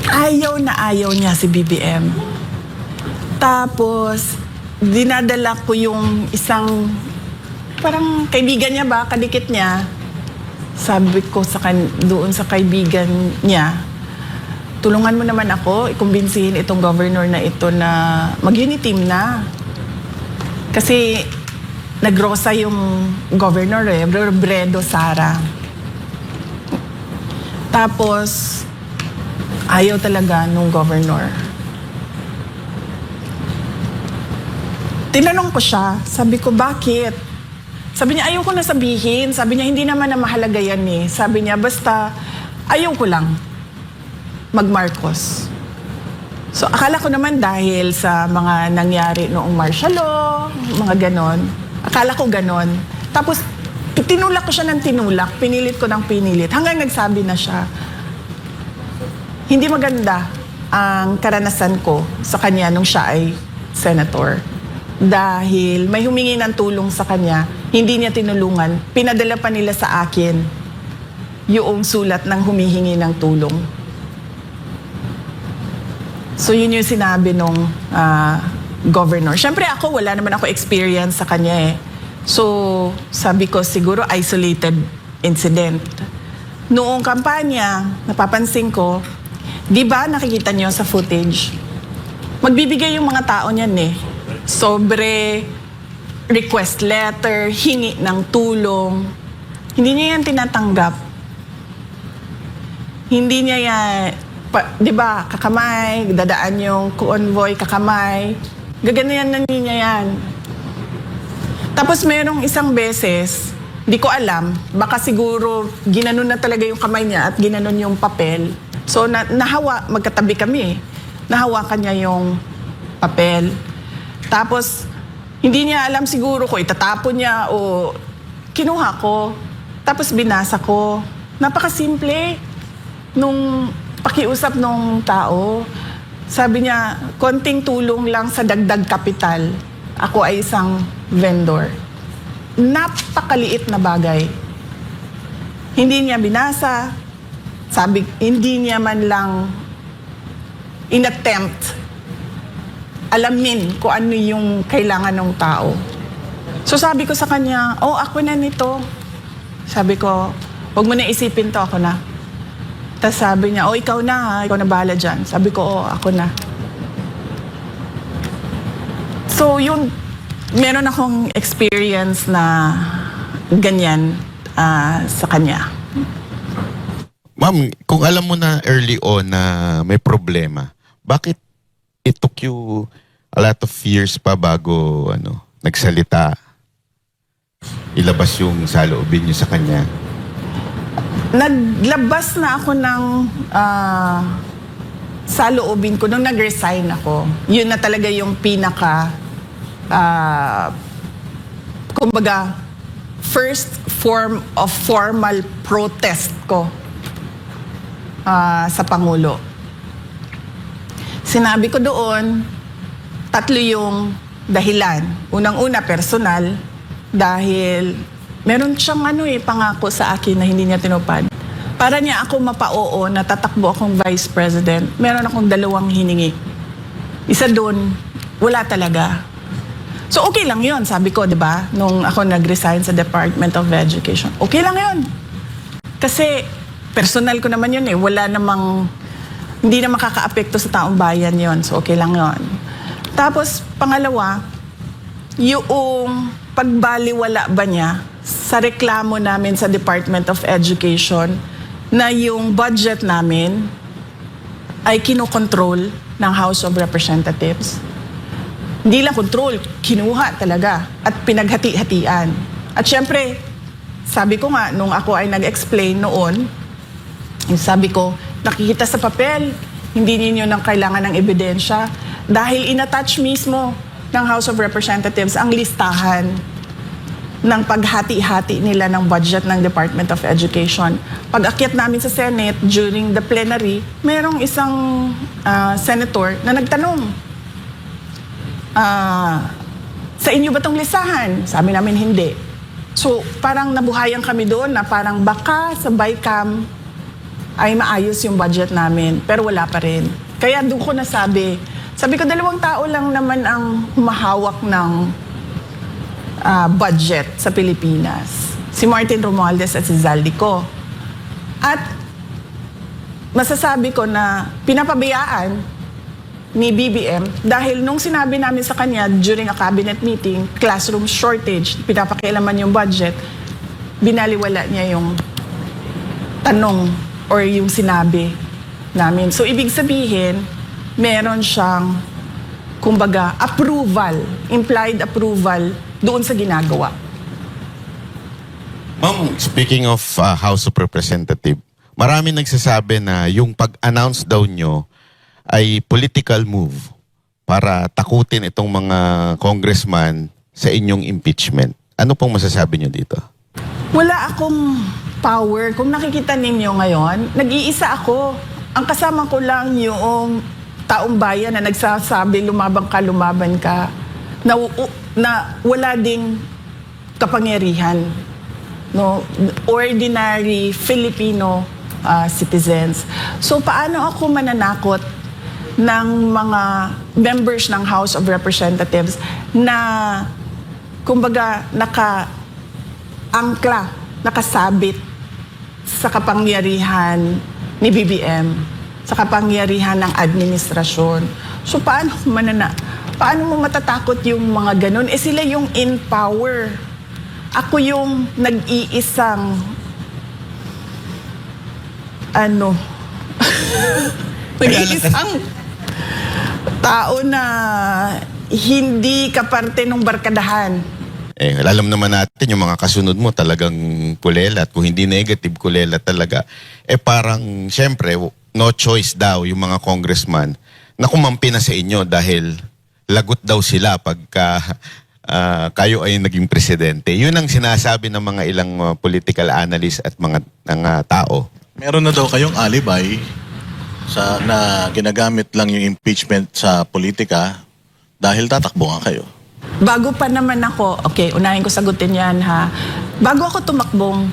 Ayaw na ayaw niya si BBM. Tapos, dinadala ko yung isang, parang kaibigan niya ba, kadikit niya. Sabi ko doon sa kaibigan niya, tulungan mo naman ako, ikumbinsihin itong governor na ito na mag-uniteam na. Kasi nagrosa yung governor Robredo Sara. Tapos, ayaw talaga nung governor. Tinanong ko siya, sabi ko, bakit? Sabi niya, ayaw ko na sabihin. Sabi niya, hindi naman na mahalaga yan eh. Sabi niya, basta ayaw ko lang mag-Marcos. So, akala ko naman dahil sa mga nangyari noong martial law, mga ganon. Akala ko ganon. Tapos, tinulak ko siya ng tinulak, pinilit ko ng pinilit. Hanggang nagsabi na siya, hindi maganda ang karanasan ko sa kanya nung siya ay senator. Dahil may humingi ng tulong sa kanya, hindi niya tinulungan. Pinadala pa nila sa akin yung sulat ng humihingi ng tulong. So yun yung sinabi nung governor. Siyempre ako, wala naman ako experience sa kanya eh. So sabi ko siguro isolated incident. Noong kampanya, napapansin ko, di ba nakikita niyo sa footage, magbibigay yung mga tao niyan eh. Sobre request letter, hingi ng tulong. Hindi niya yan tinatanggap. Hindi niya yan, di ba, kakamay, dadaan yung convoy, kakamay. Gaganayan na niya yan. Tapos merong isang beses, di ko alam, baka siguro ginanon na talaga yung kamay niya at ginanon yung papel. So magkatabi kami. Nahawakan niya yung papel. Tapos, hindi niya alam siguro ko itatapon niya o kinuha ko. Tapos binasa ko. Napakasimple nung pakiusap nung tao. Sabi niya, konting tulong lang sa dagdag kapital. Ako ay isang vendor. Napakaliit na bagay. Hindi niya binasa. Sabi, hindi niya man lang inattempt alamin kung ano yung kailangan ng tao. So sabi ko sa kanya, oh, ako na nito. Sabi ko, huwag mo na isipin to, ako na. Tapos sabi niya, oh, ikaw na ha, ikaw na bahala dyan. Sabi ko, oh, ako na. So yun, meron akong experience na ganyan sa kanya. Ma'am, kung alam mo na early on na may problema, bakit it took you a lot of years pa bago nagsalita, ilabas yung saloobin niyo sa kanya? Naglabas na ako ng saloobin ko nung nag-resign ako. Yun na talaga yung pinaka kumbaga first form of formal protest ko sa Pangulo. Sinabi ko doon, 3 yung dahilan. Unang-una, personal, dahil meron siyang pangako sa akin na hindi niya tinupad. Para niya ako mapa-oo na tatakbo akong vice president, meron akong 2 hiningi. Isa doon, wala talaga. So okay lang yun, sabi ko, di ba? Nung ako nag-resign sa Department of Education. Okay lang yun. Kasi personal ko naman yun eh. Wala namang, hindi na makaka-apekto sa taong bayan yun. So okay lang yun. Tapos pangalawa, yung pagbaliwala ba niya sa reklamo namin sa Department of Education na yung budget namin ay kinokontrol ng House of Representatives. Hindi lang control, kinuha talaga at pinaghati-hatian. At syempre, sabi ko nga, nung ako ay nag-explain noon, sabi ko, nakikita sa papel, hindi ninyo nang kailangan ng ebidensya dahil inattach mismo ng House of Representatives ang listahan ng paghati-hati nila ng budget ng Department of Education. Pag-akyat namin sa Senate during the plenary, merong isang senator na nagtanong, sa inyo ba itong listahan? Sabi namin hindi. So parang nabuhayan kami doon na parang baka sa BICAM ay maayos yung budget namin, pero wala pa rin. Kaya doon ko nasabi, sabi ko 2 tao lang naman ang humahawak ng budget sa Pilipinas. Si Martin Romualdez at si Zaldico. At masasabi ko na pinapabayaan ni BBM dahil nung sinabi namin sa kanya during a cabinet meeting, classroom shortage, pinapakialaman yung budget, binaliwala niya yung tanong or yung sinabi namin. So ibig sabihin, meron siyang kumbaga approval, implied approval doon sa ginagawa. Ma'am, speaking of House of Representative, marami nagsasabi na yung pag-announce daw nyo ay political move para takutin itong mga congressman sa inyong impeachment. Ano pong masasabi nyo dito? Wala akong power. Kung nakikita ninyo ngayon, nag-iisa ako. Ang kasama ko lang yung taong bayan na nagsasabi lumaban ka, na wala ding kapangyarihan. No? Ordinary Filipino citizens. So paano ako mananakot ng mga members ng House of Representatives na kumbaga naka-angkla, nakasabit sa kapangyarihan ni BBM, sa kapangyarihan ng administrasyon. So paano mo matatakot yung mga ganun? Eh sila yung in power. Ako yung nag-iisang nag-iisang tao na hindi kaparte ng barkadahan. Alam naman natin yung mga kasunod mo talagang kulela at kung hindi negative, kulela talaga. Parang, syempre, no choice daw yung mga congressman na kumampi na sa inyo dahil lagot daw sila pagka kayo ay naging presidente. Yun ang sinasabi ng mga ilang political analysts at mga tao. Meron na daw kayong alibay na ginagamit lang yung impeachment sa politika dahil tatakbo nga kayo. Bago pa naman ako, okay, unahin ko sagutin yan ha. Bago ako tumakbong,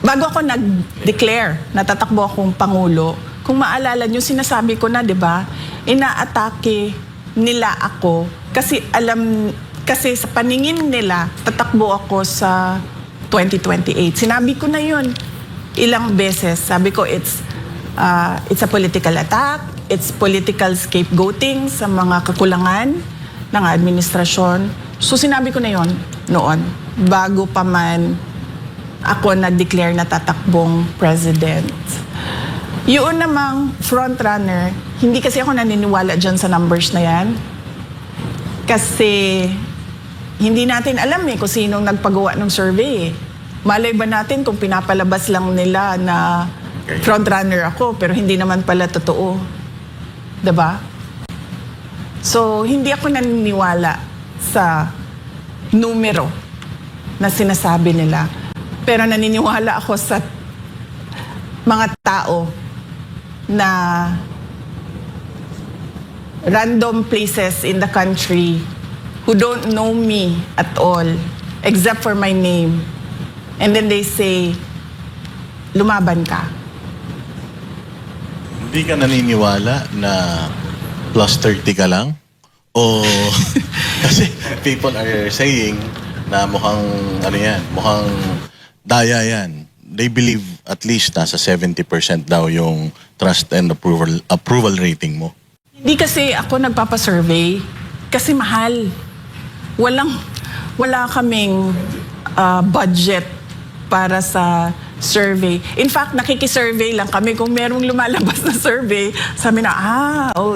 bago ako nag-declare na tatakbo akong Pangulo, kung maalala nyo, sinasabi ko na, di ba, inaatake nila ako kasi sa paningin nila, tatakbo ako sa 2028. Sinabi ko na yun ilang beses. Sabi ko, it's a political attack, it's political scapegoating sa mga kakulangan ng administrasyon. So sinabi ko na yon noon, bago pa man ako nag-declare na tatakbong president. Yun namang frontrunner, hindi kasi ako naniniwala dyan sa numbers na yan. Kasi hindi natin alam kung sinong nagpagawa ng survey. Malay ba natin kung pinapalabas lang nila na frontrunner ako pero hindi naman pala totoo. Diba? So, hindi ako naniniwala sa numero na sinasabi nila. Pero naniniwala ako sa mga tao na random places in the country who don't know me at all except for my name. And then they say, lumaban ka. Hindi ka naniniwala na Plus 30 ka lang? O kasi people are saying na mukhang ano yan, mukhang daya yan. They believe at least nasa 70% daw yung trust and approval rating mo. Hindi kasi ako nagpapasurvey kasi mahal. Wala kaming budget para sa survey. In fact, nakikisurvey lang kami. Kung merong lumalabas na survey, sabi na,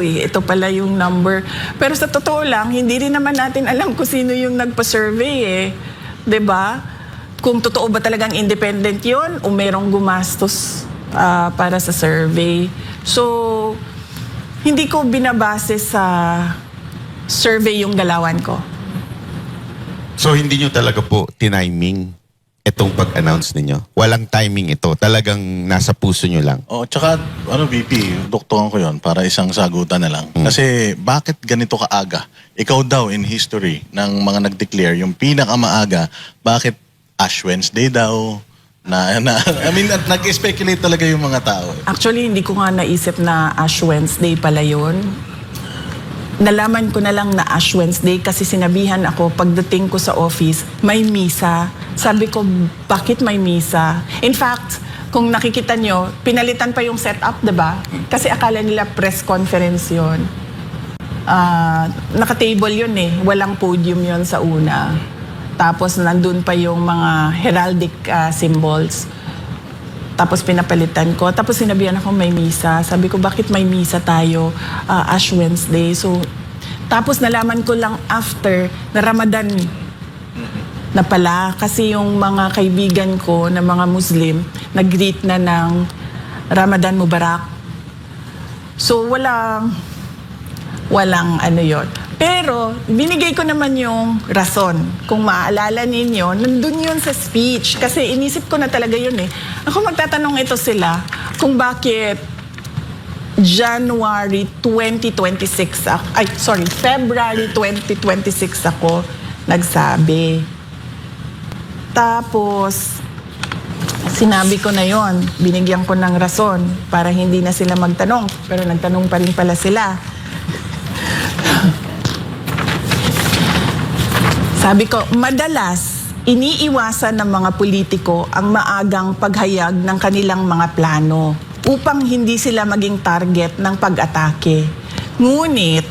ito pala yung number. Pero sa totoo lang, hindi rin naman natin alam kung sino yung nagpa-survey eh. 'Di ba? Kung totoo ba talagang independent yon o merong gumastos para sa survey. So, hindi ko binabase sa survey yung galawan ko. So hindi nyo talaga po tiniming itong pag-announce ninyo? Walang timing ito. Talagang nasa puso nyo lang. O, tsaka, VP, doktoran ko yon para isang sagutan na lang. Kasi, bakit ganito kaaga? Ikaw daw, in history, ng mga nag-declare, yung pinakamaaga, bakit Ash Wednesday daw? Nag-speculate talaga yung mga tao. Actually, hindi ko nga naisip na Ash Wednesday pala yun. Nalaman ko na lang na Ash Wednesday kasi sinabihan ako pagdating ko sa office, may misa. Sabi ko, bakit may misa? In fact, kung nakikita nyo, pinalitan pa yung setup, diba? Kasi akala nila press conference yun. Naka-table yun eh. Walang podium yun sa una. Tapos nandun pa yung mga heraldic symbols. Tapos pinapalitan ko. Tapos sinabihan ako may misa. Sabi ko, bakit may misa tayo? Ash Wednesday. So, tapos nalaman ko lang after na Ramadan na pala. Kasi yung mga kaibigan ko na mga Muslim, nag-greet na ng Ramadan Mubarak. So, walang ano yon. Pero, binigay ko naman yung rason. Kung maaalala ninyo, nandun yun sa speech. Kasi inisip ko na talaga yun eh. Ako magtatanong ito sila kung bakit February 2026 ako nagsabi. Tapos, sinabi ko na yon, binigyan ko ng rason para hindi na sila magtanong. Pero nagtanong pa rin pala sila. Sabi ko, madalas, iniiwasan ng mga politiko ang maagang paghayag ng kanilang mga plano upang hindi sila maging target ng pag-atake. Ngunit,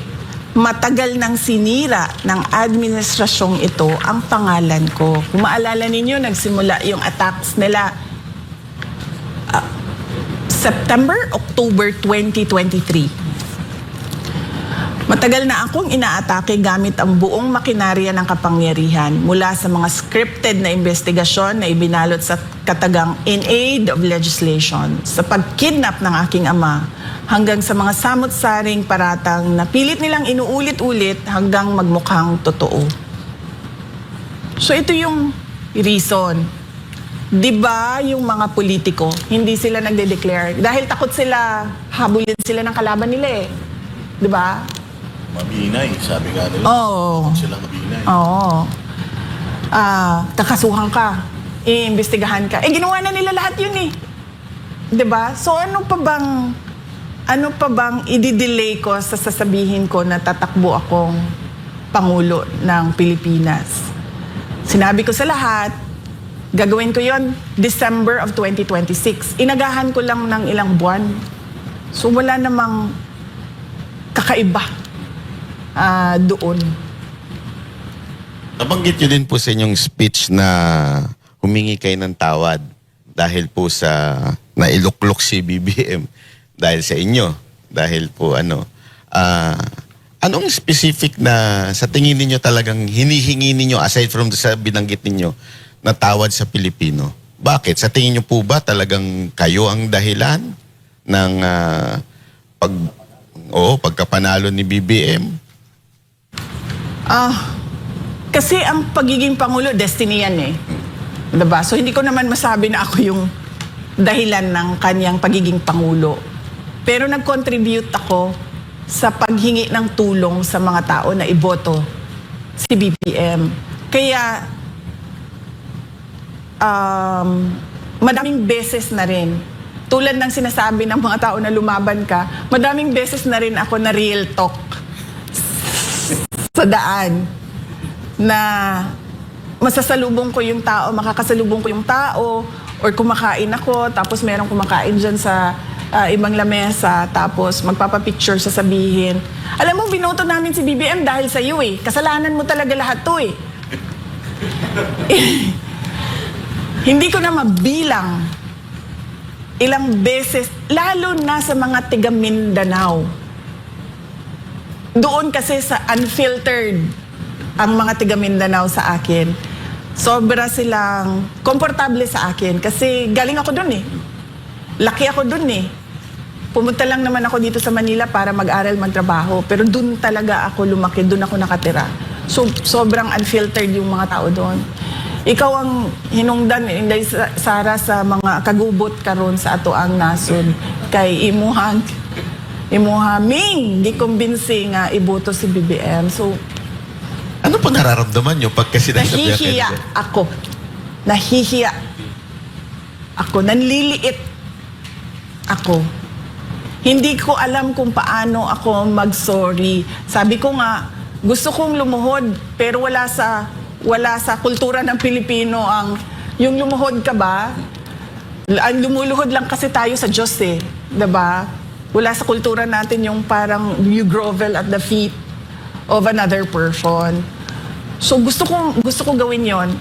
matagal nang sinira ng administrasyong ito ang pangalan ko. Kung maalala ninyo, nagsimula yung attacks nila October 2023. Matagal na akong inaatake gamit ang buong makinarya ng kapangyarihan mula sa mga scripted na investigasyon na ibinalot sa katagang in aid of legislation, sa pagkidnap ng aking ama, hanggang sa mga samot-saring paratang na pilit nilang inuulit-ulit hanggang magmukhang totoo. So ito yung reason. Diba yung mga politiko, hindi sila nagde-declare dahil takot sila, habulin sila ng kalaban nila eh. Diba? Mabinay, sabi nga nila. Oo. Silang mabinay. Oo. Kakasuhan ka. Iimbestigahan ka. Ginawa na nila lahat yun eh. 'Di ba? So ano pa bang i-delay ko sa sasabihin ko na tatakbo akong Pangulo ng Pilipinas? Sinabi ko sa lahat, gagawin ko yon December of 2026. Inagahan ko lang ng ilang buwan. So wala namang kakaiba doon. Nabanggit nyo din po sa inyong speech na humingi kayo ng tawad dahil po sa nailuklok si BBM dahil sa inyo. Dahil po anong specific na sa tingin ninyo talagang hinihingi ninyo aside from sa binanggit ninyo na tawad sa Pilipino? Bakit? Sa tingin nyo po ba talagang kayo ang dahilan ng pagkapanalo ni BBM? Kasi ang pagiging Pangulo, destiny yan eh. Diba? So hindi ko naman masabi na ako yung dahilan ng kanyang pagiging Pangulo. Pero nag-contribute ako sa paghingi ng tulong sa mga tao na iboto si BBM. Kaya madaming beses na rin tulad ng sinasabi ng mga tao na lumaban ka, madaming beses na rin ako na real talk sa daan na masasalubong ko yung tao, makakasalubong ko yung tao, or kumakain ako, tapos merong kumakain dyan sa ibang lamesa, tapos magpapapicture sasabihin, alam mo, binoto namin si BBM dahil sa iyo eh. Kasalanan mo talaga lahat to eh. Hindi ko na mabilang ilang beses, lalo na sa mga tiga Mindanao. Doon kasi sa unfiltered ang mga tiga Mindanao sa akin. Sobra silang komportable sa akin kasi galing ako doon eh. Laki ako doon eh. Pumunta lang naman ako dito sa Manila para mag-aral, magtrabaho. Pero doon talaga ako lumaki, doon ako nakatira. So, sobrang unfiltered yung mga tao doon. Ikaw ang hinungdan, Inday Sara, sa mga kagubot karon sa ato ang nasod. Kay imuhaming, di kumbinsi nga iboto si BBM. So, Ano po nararamdaman nyo pagka sinasabi nahihiya ako. Nahihiya ako. Nanliliit ako. Hindi ko alam kung paano ako mag-sorry. Sabi ko nga, gusto kong lumuhod, pero wala sa kultura ng Pilipino ang yung lumuhod ka ba? Ang lumuluhod lang kasi tayo sa Diyos eh. Diba? Wala sa kultura natin yung parang you grovel at the feet of another person. So gusto ko gawin yon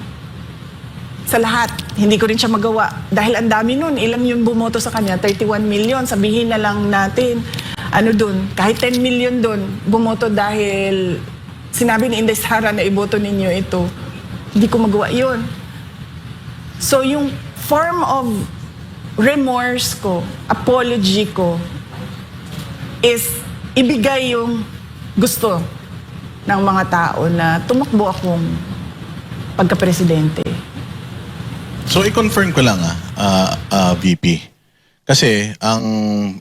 sa lahat. Hindi ko rin siya magawa. Dahil ang dami nun. Ilan yung bumoto sa kanya? 31 million. Sabihin na lang natin, ano dun, kahit 10 million dun, bumoto dahil sinabi ni Inday Sara na iboto ninyo ito. Hindi ko magawa yun. So yung form of remorse ko, apology ko, is ibigay yung gusto ng mga tao na tumakbo akong pagka-presidente. So, i-confirm ko lang VP. Kasi, ang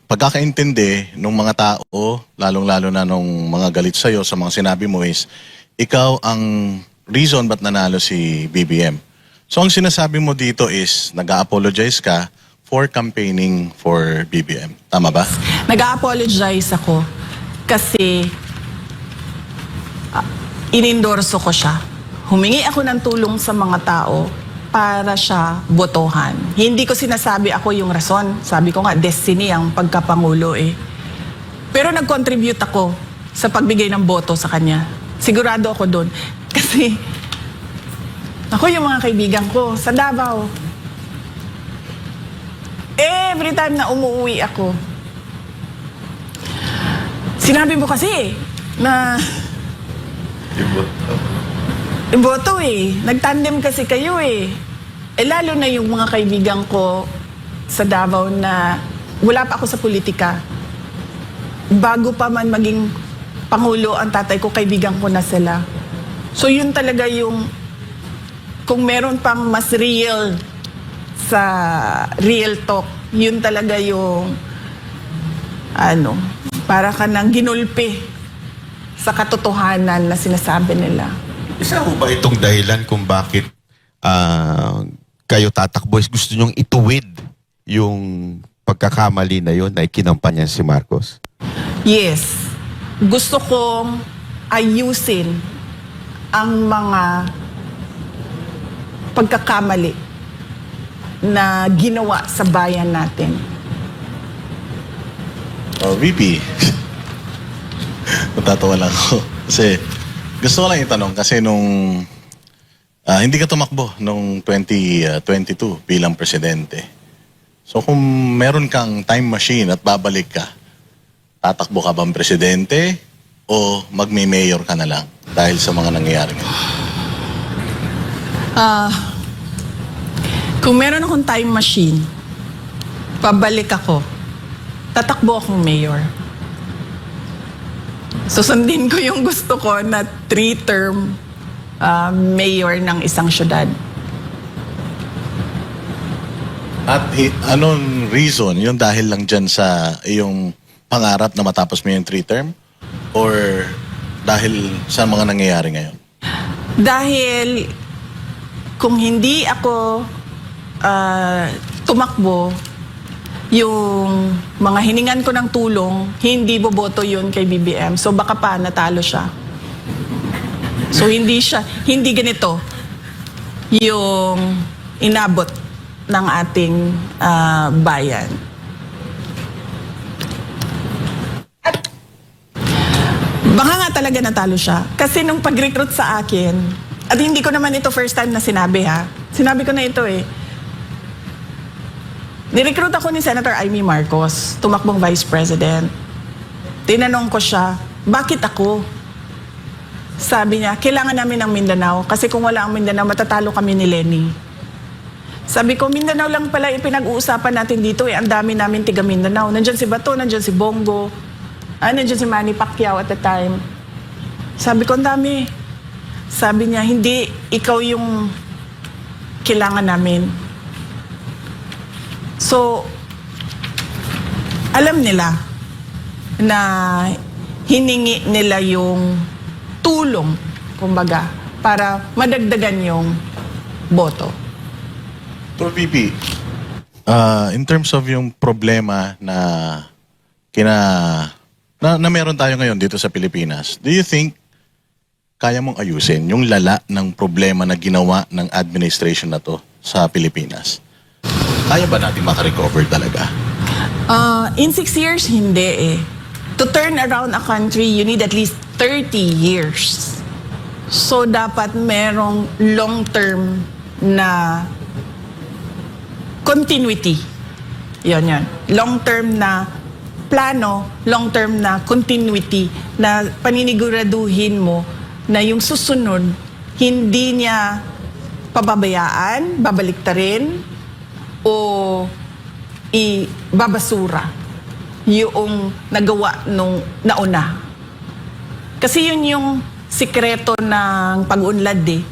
pagkakaintindi ng mga tao, lalong-lalo na nung mga galit sa'yo sa mga sinabi mo is, ikaw ang reason ba't nanalo si BBM. So, ang sinasabi mo dito is, nag-a-apologize ka for campaigning for BBM. Tama ba? Nag-a-apologize ako kasi inendorso ko siya. Humingi ako ng tulong sa mga tao para siya botohan. Hindi ko sinasabi ako yung rason. Sabi ko nga, destiny ang pagkapangulo eh. Pero nag-contribute ako sa pagbigay ng boto sa kanya. Sigurado ako doon. Kasi ako yung mga kaibigan ko sa Davao. Every time na umuwi ako, sinabi mo kasi na iboto eh. Nagtandem kasi kayo eh. Lalo na yung mga kaibigan ko sa Davao na wala pa ako sa politika. Bago pa man maging pangulo ang tatay ko, kaibigan ko na sila. So yun talaga yung, kung meron pang mas real sa real talk, yun talaga yung para ka nang ginulpi sa katotohanan na sinasabi nila. Isa ho ba itong dahilan kung bakit kayo tatakbo? Is gusto nyong ituwid yung pagkakamali na yun na ikinampanyan si Marcos? Yes. Gusto kong ayusin ang mga pagkakamali na ginawa sa bayan natin. VP, matatawa lang ako. Kasi gusto ko lang itanong kasi nung hindi ka tumakbo nung 2022 bilang presidente. So kung meron kang time machine at babalik ka, tatakbo ka bang presidente o magme-mayor ka na lang dahil sa mga nangyayari ngayon? Kung meron akong time machine, pabalik ako, tatakbo akong mayor. Susundin ko yung gusto ko na 3-term mayor ng isang syudad. At anong reason? Yung dahil lang dyan sa iyong pangarap na matapos mo yung 3-term? Or dahil sa mga nangyayari ngayon? Dahil kung hindi ako tumakbo, yung mga hiningan ko ng tulong, hindi boboto yun kay BBM. So baka pa natalo siya. So hindi ganito yung inabot ng ating bayan. At baka nga talaga natalo siya. Kasi nung pag-recruit sa akin, at hindi ko naman ito first time na sinabi ha. Sinabi ko na ito eh. Nirecruit ako ni Senator Amy Marcos, tumakbong Vice President. Tinanong ko siya, bakit ako? Sabi niya, kailangan namin ng Mindanao kasi kung wala ang Mindanao, matatalo kami ni Lenny. Sabi ko, Mindanao lang pala yung pinag-uusapan natin dito eh. Ang dami namin tiga Mindanao. Nandyan si Bato, nandyan si Bongo, nandyan si Manny Pacquiao at the time. Sabi ko, ang dami. Sabi niya, hindi, ikaw yung kailangan namin. So, alam nila na hiningi nila yung tulong, kumbaga, para madagdagan yung boto. Tor VP, in terms of yung problema na meron tayo ngayon dito sa Pilipinas, do you think kaya mong ayusin yung lala ng problema na ginawa ng administration na to sa Pilipinas? Kaya ba natin makarecover talaga? In 6 years, hindi eh. To turn around a country, you need at least 30 years. So, dapat merong long-term na continuity. Yan. Long-term na plano, long-term na continuity na paniniguraduhin mo na yung susunod, hindi niya pababayaan, babaliktarin, o ibabasura yung nagawa nung nauna. Kasi yun yung sikreto ng pag-unlad eh.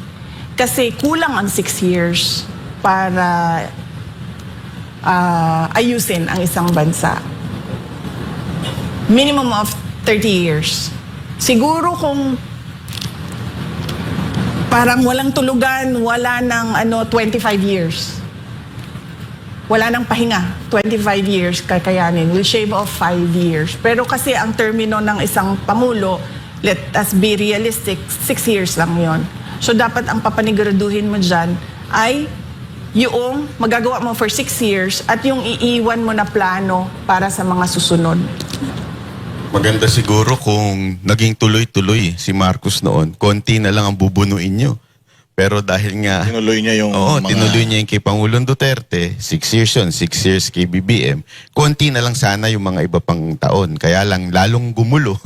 Kasi kulang ang 6 years para ayusin ang isang bansa. Minimum of 30 years. Siguro kung parang walang tulugan, wala ng 25 years. Wala nang pahinga, 25 years kakayanin. We'll shave off 5 years. Pero kasi ang termino ng isang Pangulo, let us be realistic, 6 years lang yon. So dapat ang papaniguraduhin mo dyan ay yung magagawa mo for 6 years at yung iiwan mo na plano para sa mga susunod. Maganda siguro kung naging tuloy-tuloy si Marcos noon. Konti na lang ang bubunuin nyo. Pero dahil nga... Tinuloy niya yung tinuloy niya yung kay Pangulong Duterte, 6 years yun, 6 years kay BBM. Konti na lang sana yung mga iba pang taon. Kaya lang lalong gumulo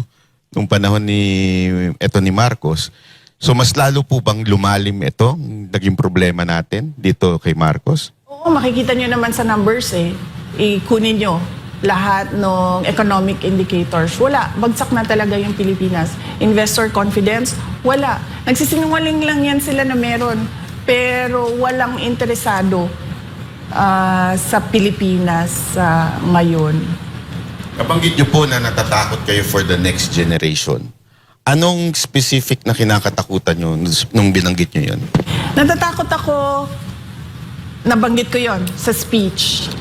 nung panahon ni Marcos. So mas lalo po bang lumalim ito, naging problema natin dito kay Marcos? Oo, makikita nyo naman sa numbers eh. Ikunin nyo lahat ng economic indicators. Wala. Bagsak na talaga yung Pilipinas. Investor confidence, wala. Nagsisinungaling lang yan sila na meron. Pero walang interesado sa Pilipinas ngayon. Nabanggit niyo po na natatakot kayo for the next generation. Anong specific na kinakatakutan niyo nung binanggit niyo yun? Natatakot ako, nabanggit ko yon sa speech.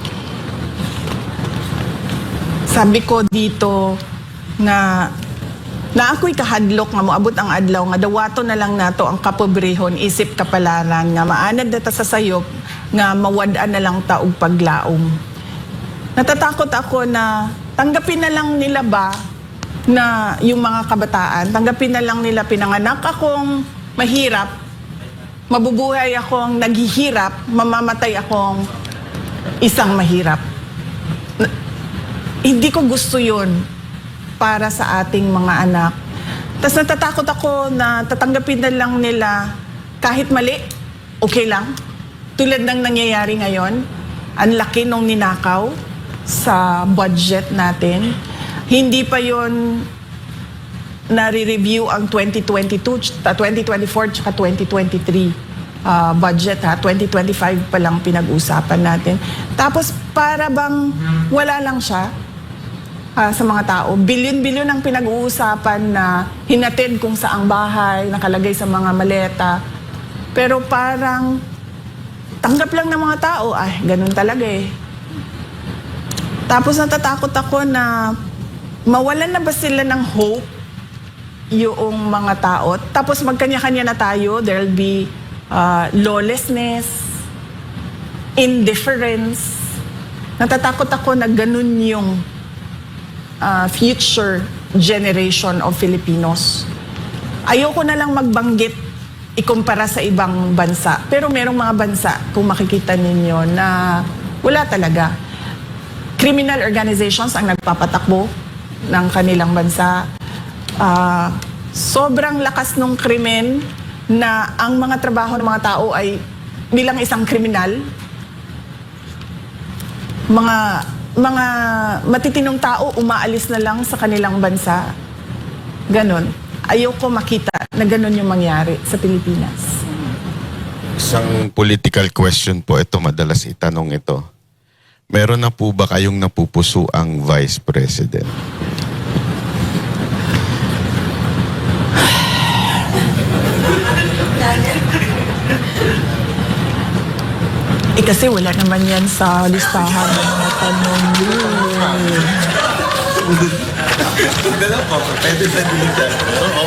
Sabi ko dito na ako'y kahadlok nga moabot ang adlaw nga dawato na lang nato ang kapobrehon isip kapalaran nga maanad data sa sayop nga mawad-an na lang ta og paglaom. Natatakot ako na tanggapin na lang nila ba na yung mga kabataan, tanggapin na lang nila pinanganak akong mahirap, mabubuhay akong naghihirap, mamamatay akong isang mahirap. Hindi ko gusto yun para sa ating mga anak. Tapos natatakot ako na tatanggapin na lang nila kahit mali, okay lang. Tulad ng nangyayari ngayon, ang laki nung ninakaw sa budget natin. Hindi pa yon nare-review ang 2022, 2024, tsaka 2023 budget ha. 2025 pa lang pinag-usapan natin. Tapos para bang wala lang siya sa mga tao. Bilyon-bilyon ang pinag-uusapan na hinatid kung saang bahay, nakalagay sa mga maleta. Pero parang tanggap lang ng mga tao, ay, ganun talaga eh. Tapos natatakot ako na mawalan na ba sila ng hope yung mga tao. Tapos magkanya-kanya na tayo. There'll be lawlessness, indifference. Natatakot ako na ganun yung future generation of Filipinos. Ayoko na lang magbanggit ikumpara sa ibang bansa. Pero merong mga bansa, kung makikita ninyo, na wala talaga. Criminal organizations ang nagpapatakbo ng kanilang bansa. Sobrang lakas ng krimen na ang mga trabaho ng mga tao ay bilang isang kriminal. Mga matitinong tao umaalis na lang sa kanilang bansa. Ganon. Ayoko makita na ganon yung mangyari sa Pilipinas. Isang political question po ito, madalas itanong ito. Meron na po ba kayong napupuso ang Vice President? Kasi wala naman yan sa listahan ng mga tanong yun.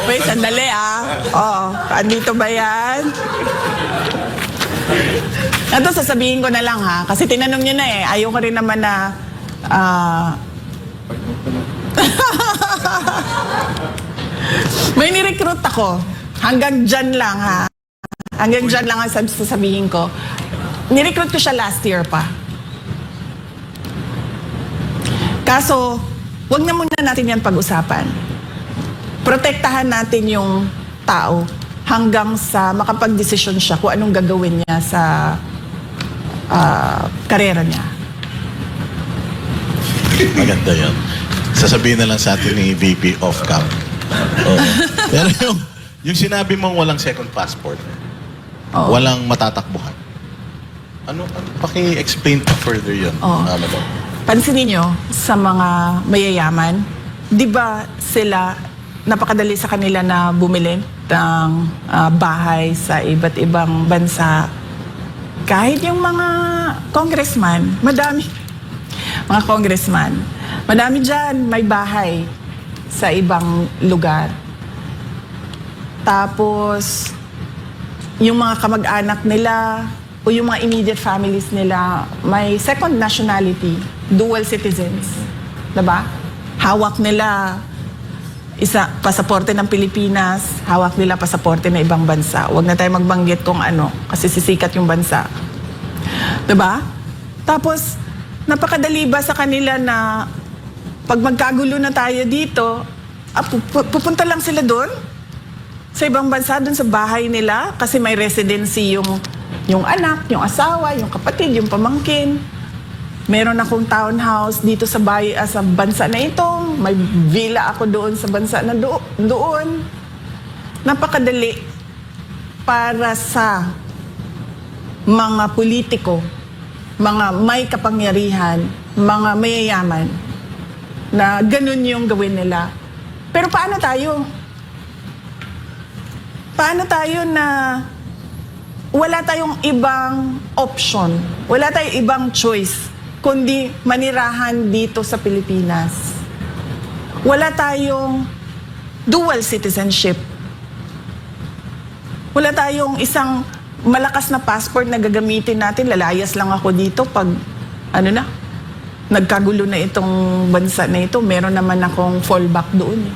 Wait, sandali Oo, andito ba yan? Ito, sasabihin ko na lang kasi tinanong niyo na Ayaw ko rin naman na... May nirecruit ako. Hanggang dyan lang Hanggang dyan lang ang sasabihin ko. Nirecruit ko siya last year pa. Kaso, wag na muna natin yan pag-usapan. Protektahan natin yung tao hanggang sa makapag-desisyon siya kung anong gagawin niya sa karera niya. Maganda yan. Sasabihin na lang sa atin ni VP off-cam. Pero yung sinabi mong walang second passport, walang matatakbuhan. Ano paki-explain pa further yun? Pansinin nyo, sa mga mayayaman, di ba sila, napakadali sa kanila na bumili ng bahay sa iba't ibang bansa. Kahit yung mga congressman, madami dyan may bahay sa ibang lugar. Tapos, yung mga kamag-anak nila, o yung mga immediate families nila, may second nationality, dual citizens. Diba? Hawak nila pasaporte ng Pilipinas, hawak nila pasaporte ng ibang bansa. Huwag na tayo magbanggit kung ano, kasi sisikat yung bansa. Diba? Tapos, napakadali ba sa kanila na pag magkagulo na tayo dito, pupunta lang sila doon? Sa ibang bansa, doon sa bahay nila, kasi may residency yung anak, yung asawa, yung kapatid, yung pamangkin. Meron akong townhouse dito sa bansa na ito. May villa ako doon sa bansa na doon. Napakadali para sa mga politiko, mga may kapangyarihan, mga mayayaman, na ganun yung gawin nila. Pero paano tayo? Paano tayo na wala tayong ibang option, wala tayong ibang choice, kundi manirahan dito sa Pilipinas. Wala tayong dual citizenship. Wala tayong isang malakas na passport na gagamitin natin. Lalayas lang ako dito pag, nagkagulo na itong bansa na ito. Meron naman akong fallback doon.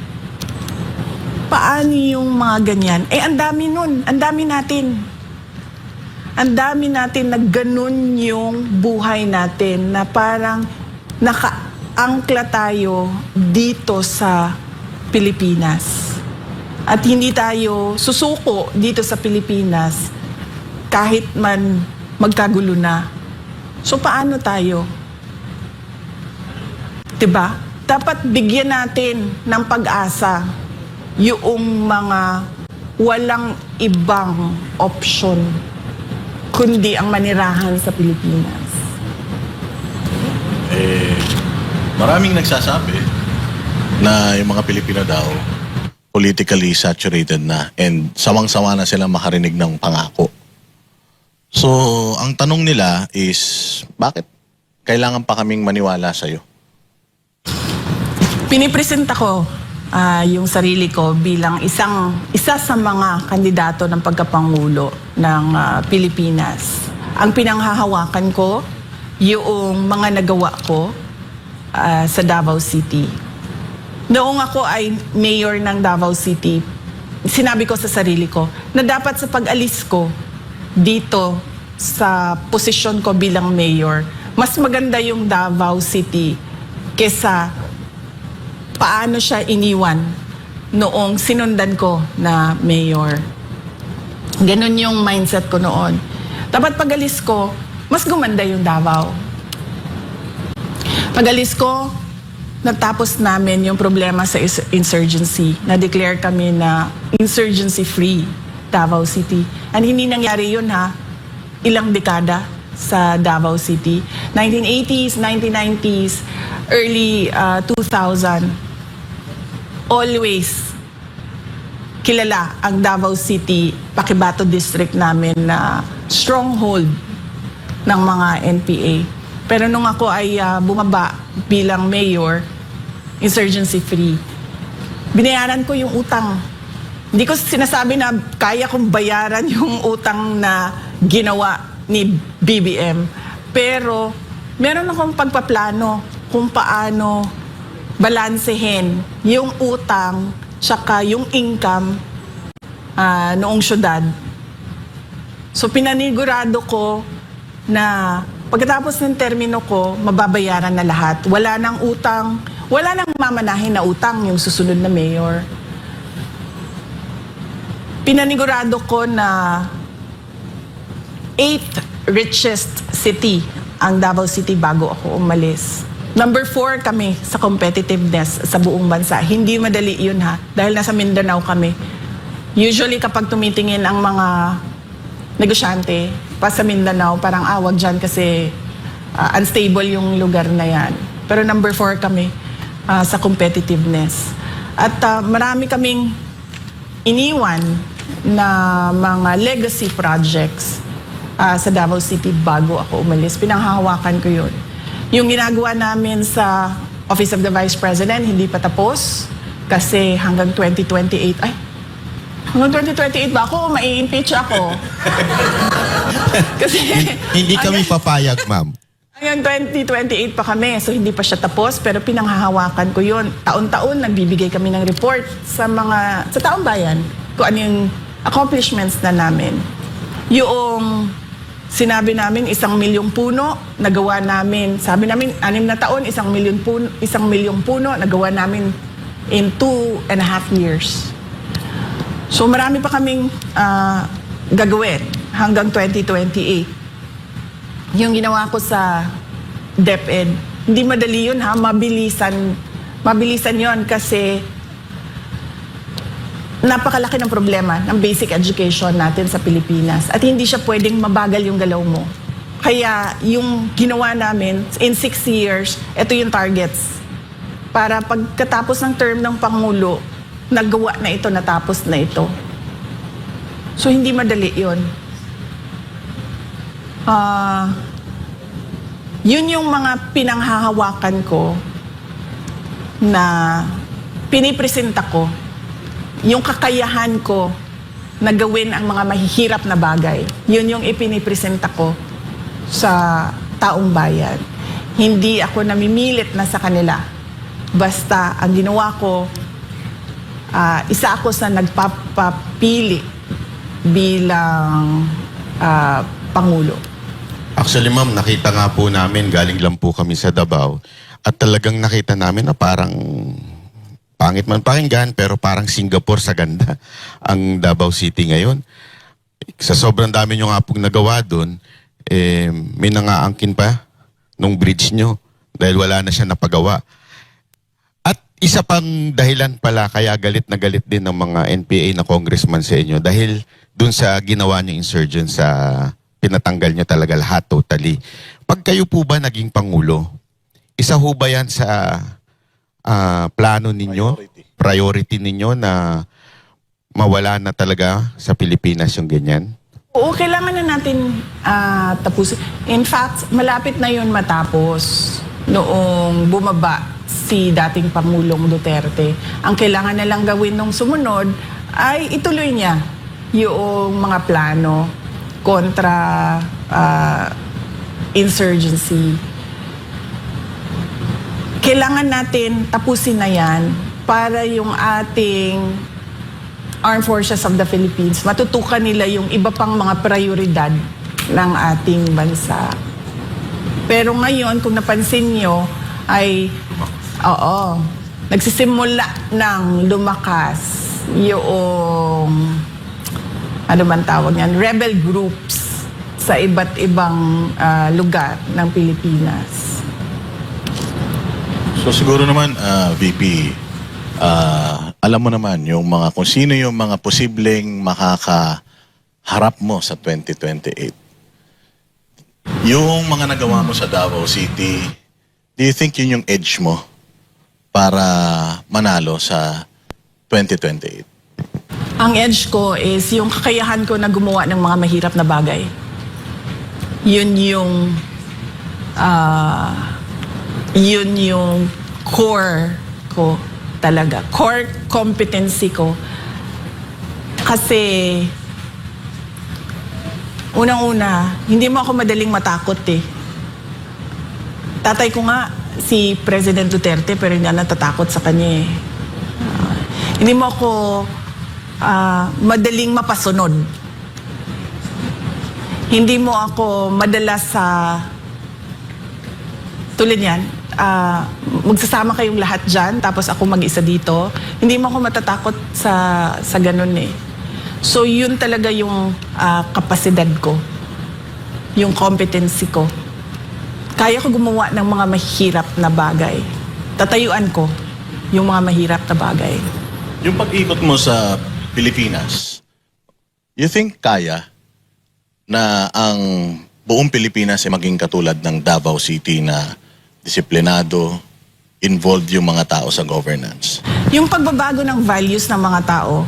Paano yung mga ganyan? Ang dami nun. Ang dami natin. Ang dami natin na ganun yung buhay natin na parang nakaangkla tayo dito sa Pilipinas. At hindi tayo susuko dito sa Pilipinas kahit man magkagulo na. So paano tayo? Diba? Dapat bigyan natin ng pag-asa yung mga walang ibang option kundi ang manirahan sa Pilipinas. Maraming nagsasabi na yung mga Pilipino daw politically saturated na and sawang-sawa na silang makarinig ng pangako. So, ang tanong nila is, bakit kailangan pa kaming maniwala sa'yo? Pinipresenta ko yung sarili ko bilang isa sa mga kandidato ng pagkapangulo ng Pilipinas. Ang pinanghahawakan ko, yung mga nagawa ko sa Davao City. Noong ako ay mayor ng Davao City, sinabi ko sa sarili ko na dapat sa pag-alis ko dito sa posisyon ko bilang mayor, mas maganda yung Davao City kesa paano siya iniwan noong sinundan ko na mayor. Ganon yung mindset ko noon. Dapat pag-alis ko, mas gumanda yung Davao. Pag-alis ko, natapos namin yung problema sa insurgency. Na-declare kami na insurgency-free Davao City. And hindi nangyari yun ilang dekada sa Davao City. 1980s, 1990s, early 2000, always kilala ang Davao City, Paquibato District namin na stronghold ng mga NPA. Pero nung ako ay bumaba bilang mayor, insurgency-free, binayaran ko yung utang. Hindi ko sinasabi na kaya kong bayaran yung utang na ginawa ni BBM. Pero meron akong pagpaplano kung paano balansehin yung utang tsaka yung income noong syudad. So pinanigurado ko na pagkatapos ng termino ko, mababayaran na lahat. Wala nang utang, wala nang mamanahin na utang yung susunod na mayor. Pinanigurado ko na 8th richest city ang Davao City bago ako umalis. Number 4 kami sa competitiveness sa buong bansa. Hindi madali yun dahil nasa Mindanao kami. Usually kapag tumitingin ang mga negosyante pa sa Mindanao, parang wag dyan kasi unstable yung lugar na yan. Pero number 4 kami sa competitiveness. At marami kaming iniwan na mga legacy projects sa Davao City bago ako umalis. Pinanghahawakan ko yun. Yung ginagawa namin sa Office of the Vice President, hindi pa tapos kasi hanggang 2028, hanggang 2028 ba ako? Mai-impeach ako. Kasi Hindi kami papayag, ma'am. hanggang 2028 pa kami, so hindi pa siya tapos, pero pinanghahawakan ko yun. Taon-taon, nagbibigay kami ng report sa taong bayan kung ano yung accomplishments na namin. Yung sinabi namin 1 milyong puno, nagawa namin, sabi namin 6 na taon, 1 milyong puno, nagawa namin in 2.5 years. So marami pa kaming gagawin hanggang 2028. Yung ginawa ko sa DepEd, hindi madali yun mabilisan yun kasi napakalaki ng problema ng basic education natin sa Pilipinas at hindi siya pwedeng mabagal yung galaw mo. Kaya yung ginawa namin, in 6 years, ito yung targets. Para pagkatapos ng term ng Pangulo, nagawa na ito, natapos na ito. So hindi madali yun. Yun yung mga pinanghahawakan ko na pinipresenta ko. Yung kakayahan ko na gawin ang mga mahihirap na bagay, yun yung ipinipresenta ko sa taong bayan. Hindi ako namimilit na sa kanila. Basta ang ginawa ko, isa ako sa nagpapapili bilang Pangulo. Actually, ma'am, nakita nga po namin, galing lang po kami sa Davao, at talagang nakita namin na parang pangit man pakinggan, pero parang Singapore sa ganda ang Davao City ngayon. Sa sobrang dami nyo nga pong nagawa doon, may nangaangkin pa nung bridge nyo dahil wala na siya napagawa. At isa pang dahilan pala kaya galit na galit din ng mga NPA na congressman sa inyo dahil doon sa ginawa nyo insurgent sa pinatanggal nyo talaga lahat totally. Pag kayo po ba naging Pangulo, isa ho ba yan sa plano ninyo, priority ninyo na mawala na talaga sa Pilipinas yung ganyan? Oo, kailangan na natin tapusin. In fact, malapit na yun matapos noong bumaba si dating Pangulong Duterte. Ang kailangan na lang gawin nung sumunod ay ituloy niya yung mga plano kontra insurgency. Kailangan natin tapusin na yan para yung ating Armed Forces of the Philippines, matutukan nila yung iba pang mga prioridad ng ating bansa. Pero ngayon, kung napansin nyo, ay, nagsisimula ng lumakas yung, ano man tawag yan, rebel groups sa iba't ibang lugar ng Pilipinas. So siguro naman, VP, alam mo naman yung mga, kung sino yung mga posibleng makakaharap mo sa 2028. Yung mga nagawa mo sa Davao City, do you think yun yung edge mo para manalo sa 2028? Ang edge ko is yung kakayahan ko na gumawa ng mga mahirap na bagay. Yun yung core ko talaga. Core competency ko. Kasi, unang-una, hindi mo ako madaling matakot eh. Tatay ko nga, si President Duterte, pero hindi ako natatakot sa kanya eh. Hindi mo ako madaling mapasunod. Hindi mo ako madalas sa tulad yan, magsasama kayong lahat dyan, tapos ako mag-isa dito. Hindi mo ako matatakot sa ganun eh. So yun talaga yung kapasidad ko, yung competency ko. Kaya ko gumawa ng mga mahirap na bagay. Tatayuan ko yung mga mahirap na bagay. Yung pag-ikot mo sa Pilipinas, you think kaya na ang buong Pilipinas ay maging katulad ng Davao City na disiplinado, involved yung mga tao sa governance? Yung pagbabago ng values ng mga tao,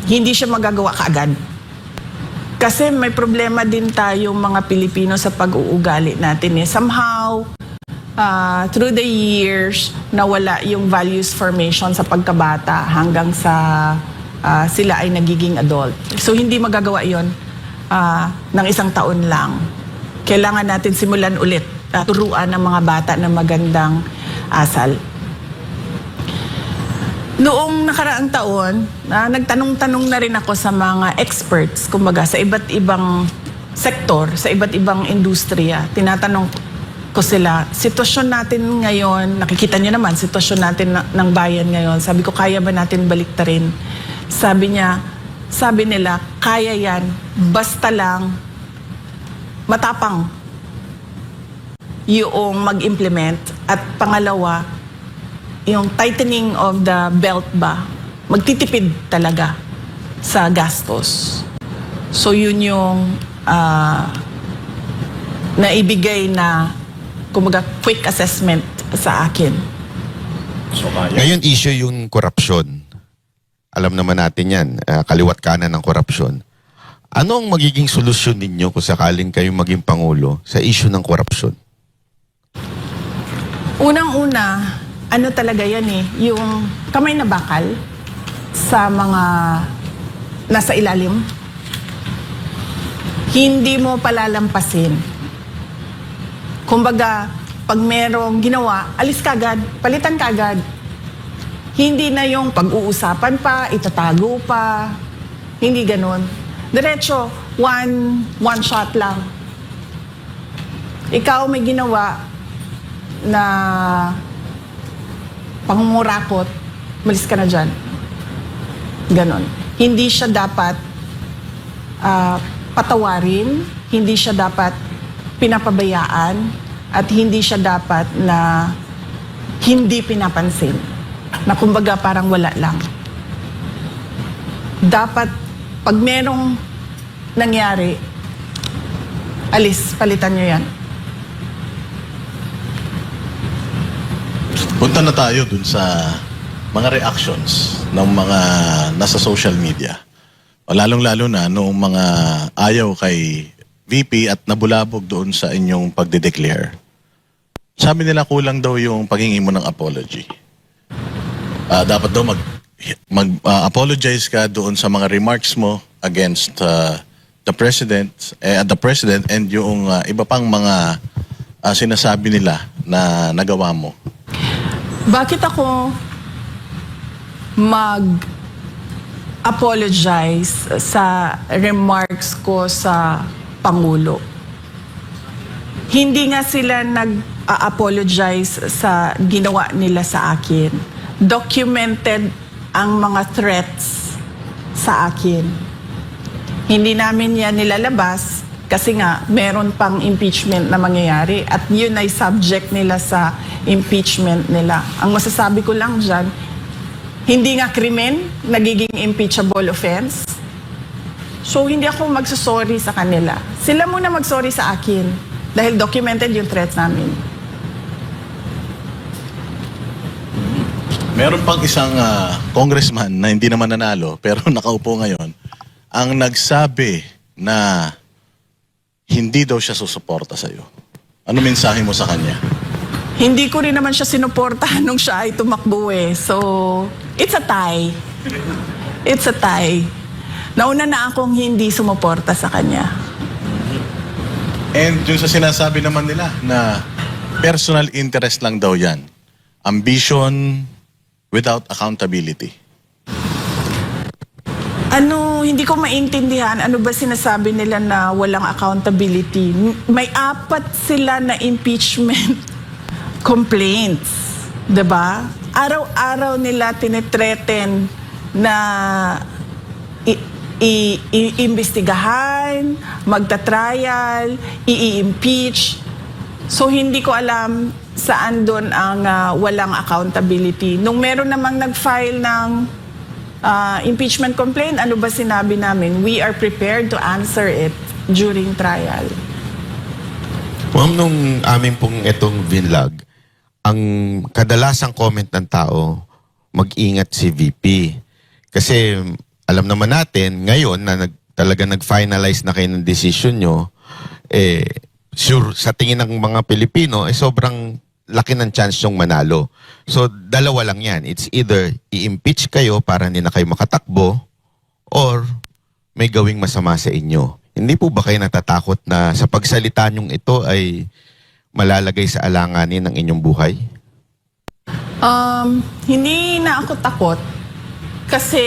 hindi siya magagawa kaagad. Kasi may problema din tayong mga Pilipino sa pag-uugali natin eh. Somehow, through the years, nawala yung values formation sa pagkabata hanggang sa sila ay nagiging adult. So hindi magagawa yon ng isang taon lang. Kailangan natin simulan ulit, turuan ng mga bata ng magandang asal. Noong nakaraang taon, nagtanong-tanong na rin ako sa mga experts, kumbaga sa iba't ibang sektor, sa iba't ibang industriya. Tinatanong ko sila, sitwasyon natin ngayon, nakikita niyo naman, sitwasyon natin ng bayan ngayon. Sabi ko, kaya ba natin baliktarin? Sabi nila, kaya yan, basta lang matapang yung mag-implement. At pangalawa, yung tightening of the belt ba, magtitipid talaga sa gastos. So yun yung naibigay na kumbaga quick assessment sa akin. So kaya. Ngayon issue yung korupsyon. Alam naman natin yan, kaliwat kanan ng korupsyon. Ano ang magiging solusyon ninyo kung sakaling kayo maging Pangulo sa issue ng korupsyon? Unang-una, ano talaga yan eh, yung kamay na bakal sa mga nasa ilalim. Hindi mo palalampasin. Kumbaga, pag merong ginawa, alis ka agad, palitan ka agad. Hindi na yung pag-uusapan pa, itatago pa. Hindi ganun. Diretso, one shot lang. Ikaw may ginawa na pangungurakot, malis ka na dyan. Ganon. Hindi siya dapat patawarin, hindi siya dapat pinapabayaan, at hindi siya dapat na hindi pinapansin. Na kumbaga parang wala lang. Dapat, pag merong nangyari, alis, palitan nyo yan. Punta na tayo dun sa mga reactions ng mga nasa social media. O lalong-lalo na noong mga ayaw kay VP at nabulabog doon sa inyong pagde-declare. Sabi nila kulang daw yung paghingi mo ng apology. Dapat daw mag-apologize ka doon sa mga remarks mo against the president and yung iba pang mga sinasabi nila na nagawa mo. Bakit ako mag-apologize sa remarks ko sa Pangulo? Hindi nga sila nag-apologize sa ginawa nila sa akin. Documented ang mga threats sa akin. Hindi namin yan nilalabas kasi nga meron pang impeachment na mangyayari at yun ay subject nila sa impeachment nila. Ang masasabi ko lang dyan, hindi nga krimen, nagiging impeachable offense. So hindi ako magsasorry sa kanila. Sila muna magsorry sa akin dahil documented yung threats namin. Meron pang isang congressman na hindi naman nanalo pero nakaupo ngayon ang nagsabi na hindi daw siya susuporta sa'yo. Ano mensahe mo sa kanya? Hindi ko rin naman siya sinuportahan nung siya ay tumakbo eh. So, it's a tie. It's a tie. Nauna na akong hindi sumuporta sa kanya. And yung sa sinasabi naman nila na personal interest lang daw yan. Ambition without accountability. Hindi ko maintindihan, ano ba sinasabi nila na walang accountability? May 4 sila na impeachment complaints, 'di ba? Araw-araw nila tinetreaten na iimbestigahan, magta-trial, i-impeach. So hindi ko alam saan doon ang walang accountability. Nung meron namang nag-file ng impeachment complaint, ano ba sinabi namin? We are prepared to answer it during trial. Ma'am, nung amin pong itong vinlog, ang kadalasang comment ng tao, mag-ingat si VP. Kasi alam naman natin, ngayon na talaga nag-finalize na kayo ng decision nyo, sure, sa tingin ng mga Pilipino, sobrang laki ng chance yung manalo. So, dalawa lang yan. It's either i-impeach kayo para hindi na kayo makatakbo or may gawing masama sa inyo. Hindi po ba kayo natatakot na sa pagsalita nyong ito ay malalagay sa alanganin ng inyong buhay? Hindi na ako takot kasi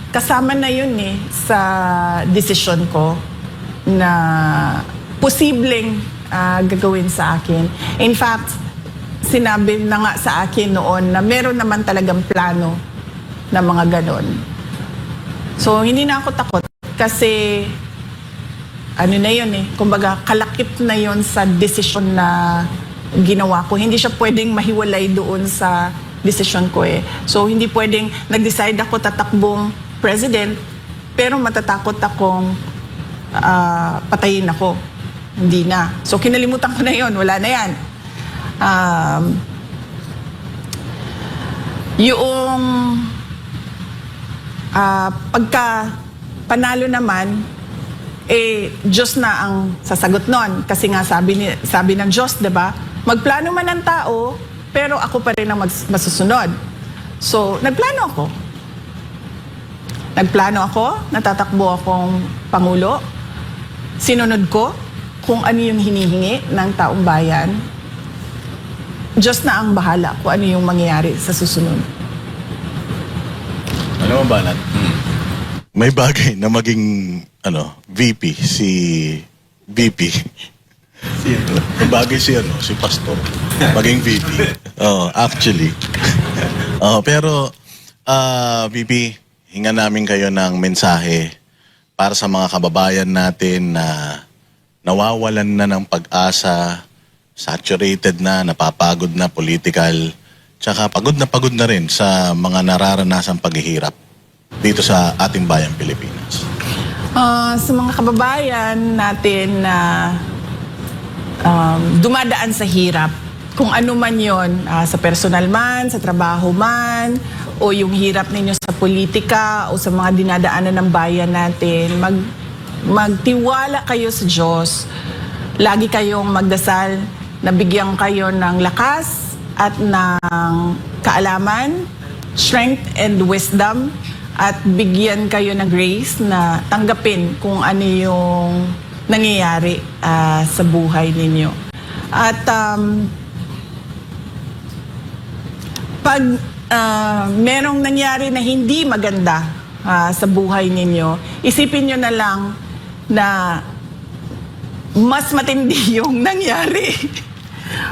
kasama na yun sa desisyon ko na posibleng gagawin sa akin. In fact, sinabi na nga sa akin noon na meron naman talagang plano na mga ganon. So, hindi na ako takot kasi ano na yun kumbaga kalakip na yun sa desisyon na ginawa ko. Hindi siya pwedeng mahiwalay doon sa desisyon ko So, hindi pwedeng nag-decide ako tatakbong president pero matatakot akong patayin ako. Hindi na. So, kinalimutan ko na yun. Wala na yan. Yung pagka panalo naman, Diyos na ang sasagot nun. Kasi nga sabi ng Diyos, diba? Magplano man ang tao, pero ako pa rin ang masusunod. So, nagplano ako. Natatakbo akong Pangulo. Sinunod ko kung ano yung hinihingi ng taong bayan. Diyos na ang bahala kung ano yung mangyayari sa susunod. Ano mo ba, Nat? May bagay na maging VP, si VP. May bagay si Pastor. Maging VP. Actually. Pero, VP, hinga namin kayo ng mensahe para sa mga kababayan natin na nawawalan na ng pag-asa, saturated na, napapagod na political, tsaka pagod na rin sa mga nararanasang paghihirap dito sa ating bayang Pilipinas. Sa mga kababayan natin na dumadaan sa hirap, kung ano man yon, sa personal man, sa trabaho man, o yung hirap ninyo sa politika o sa mga dinadaanan ng bayan natin, magtiwala kayo sa Diyos. Lagi kayong magdasal nabigyan kayo ng lakas at ng kaalaman, strength and wisdom, at bigyan kayo ng grace na tanggapin kung ano yung nangyayari sa buhay ninyo. At pag merong nangyari na hindi maganda sa buhay ninyo, isipin nyo na lang na mas matindi yung nangyari.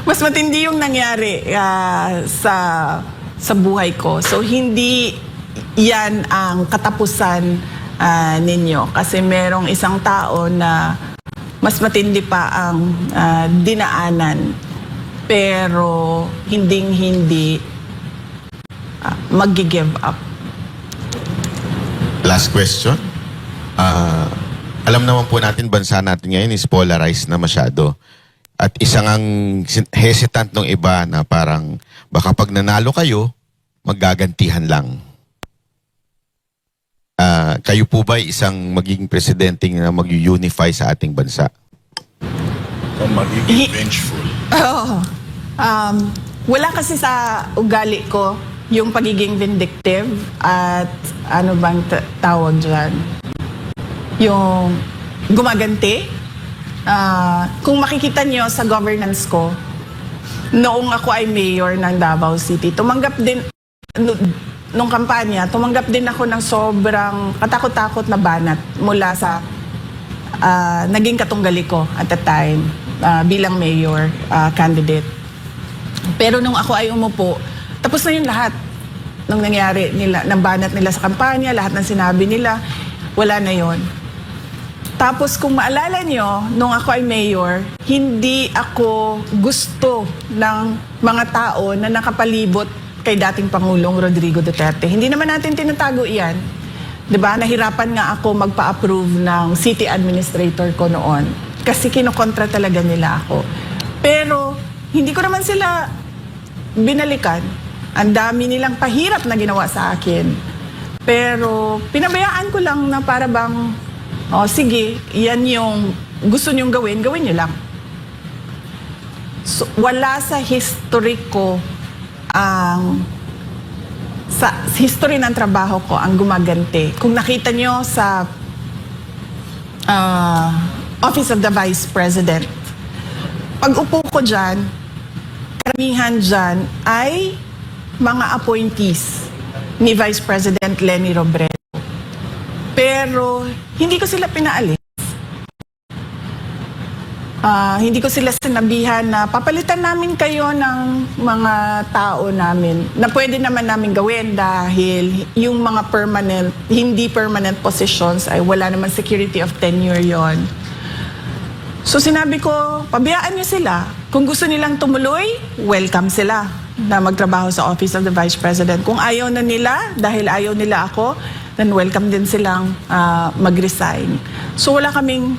Mas matindi yung nangyari sa buhay ko. So, hindi yan ang katapusan ninyo. Kasi merong isang tao na mas matindi pa ang dinaanan. Pero, hindi mag-give up. Last question. Alam naman po natin, bansa natin ngayon is polarized na masyado. At isang ang hesitant ng iba na parang baka pag nanalo kayo, maggagantihan lang. Kayo po ba isang magiging presidente na mag-unify sa ating bansa? So, magiging vengeful. Oo. Wala kasi sa ugali ko yung pagiging vindictive at ano bang tawag dyan? Yung gumaganti. Kung makikita nyo sa governance ko, noong ako ay mayor ng Davao City, tumanggap din, nung kampanya, tumanggap din ako ng sobrang katakot-takot na banat mula sa naging katunggali ko at the time bilang mayor candidate. Pero nung ako ay umupo, tapos na yun lahat nung nangyari nila, ng banat nila sa kampanya, lahat ng sinabi nila, wala na yun. Tapos kung maalala nyo, nung ako ay mayor, hindi ako gusto ng mga tao na nakapalibot kay dating Pangulong Rodrigo Duterte. Hindi naman natin tinatago iyan. 'Di ba? Nahirapan nga ako magpa-approve ng city administrator ko noon kasi kinokontra talaga nila ako. Pero hindi ko naman sila binalikan. Ang dami nilang pahirap na ginawa sa akin. Pero pinabayaan ko lang na para bang sige, yan yung gusto nyong gawin, gawin nyo lang. So, wala sa history ko sa history ng trabaho ko ang gumaganti. Kung nakita nyo sa Office of the Vice President, pag upo ko dyan, karamihan dyan ay mga appointees ni Vice President Leni Robredo. Pero hindi ko sila pinaalis. Hindi ko sila sinabihan na papalitan namin kayo ng mga tao namin na pwede naman namin gawin dahil yung mga hindi permanent positions ay wala naman security of tenure yon. So sinabi ko, pabayaan nyo sila. Kung gusto nilang tumuloy, welcome sila na magtrabaho sa Office of the Vice President. Kung ayaw na nila, dahil ayaw nila ako, then welcome din silang mag-resign. So wala kaming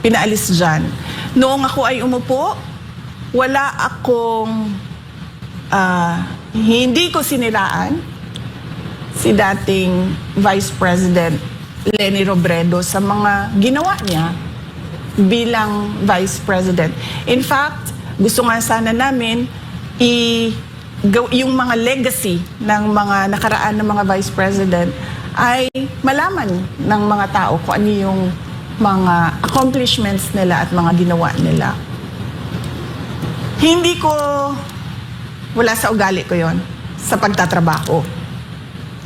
pinaalis dyan. Noong ako ay umupo, wala akong hindi ko siniraan si dating Vice President Leni Robredo sa mga ginawa niya bilang Vice President. In fact, gusto nga sana namin yung mga legacy ng mga nakaraan ng mga Vice President ay malaman ng mga tao kung ano yung mga accomplishments nila at mga ginawa nila. Hindi ko, wala sa ugali ko yon sa pagtatrabaho.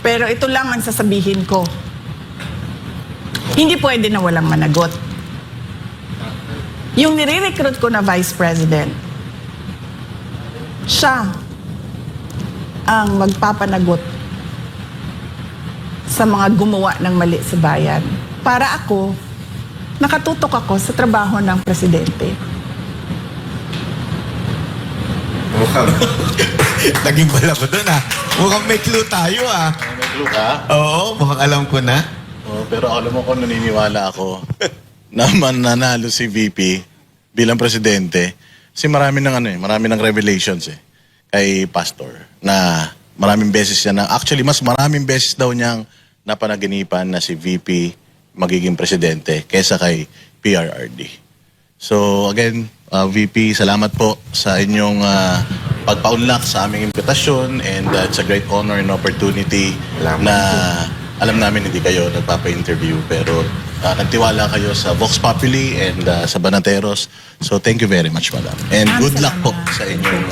Pero ito lang ang sasabihin ko. Hindi pwede na walang managot. Yung nire-recruit ko na Vice President, siya ang magpapanagot sa mga gumawa ng mali sa bayan. Para ako, nakatutok ako sa trabaho ng presidente. Mukhang naging bala ko doon Mukhang may clue tayo May clue ka? Oo, mukhang alam ko na. Pero alam mo kung naniniwala ako na mananalo si VP bilang presidente kasi marami ng revelations kay Pastor na maraming beses actually mas maraming beses daw niyang napanaginipan na si VP magiging presidente kaysa kay PRRD. So again, VP, salamat po sa inyong pagpaunlak sa aming imbitasyon, and it's a great honor and opportunity Salamat na alam namin hindi kayo nagpapa-interview, pero nagtiwala kayo sa Vox Populi and sa Banateros. So thank you very much, madam. And good luck po sa inyong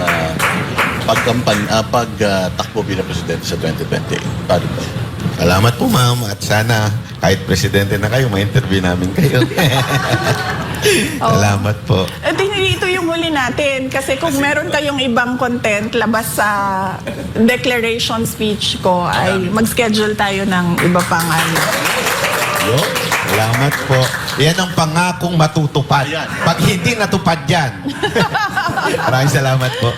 pagtakbo bilang presidente sa 2028. Pari po. Salamat po, ma'am. At sana, kahit presidente na kayo, ma-interview namin kayo. Salamat po. Ito yung huli natin. Kasi kung meron kayong ibang content labas sa declaration speech ko, ay mag-schedule tayo ng iba pang ano. Yo, salamat po. Yan ang pangakong matutupad. Ayan. Pag hindi natupad yan. Maraming salamat po.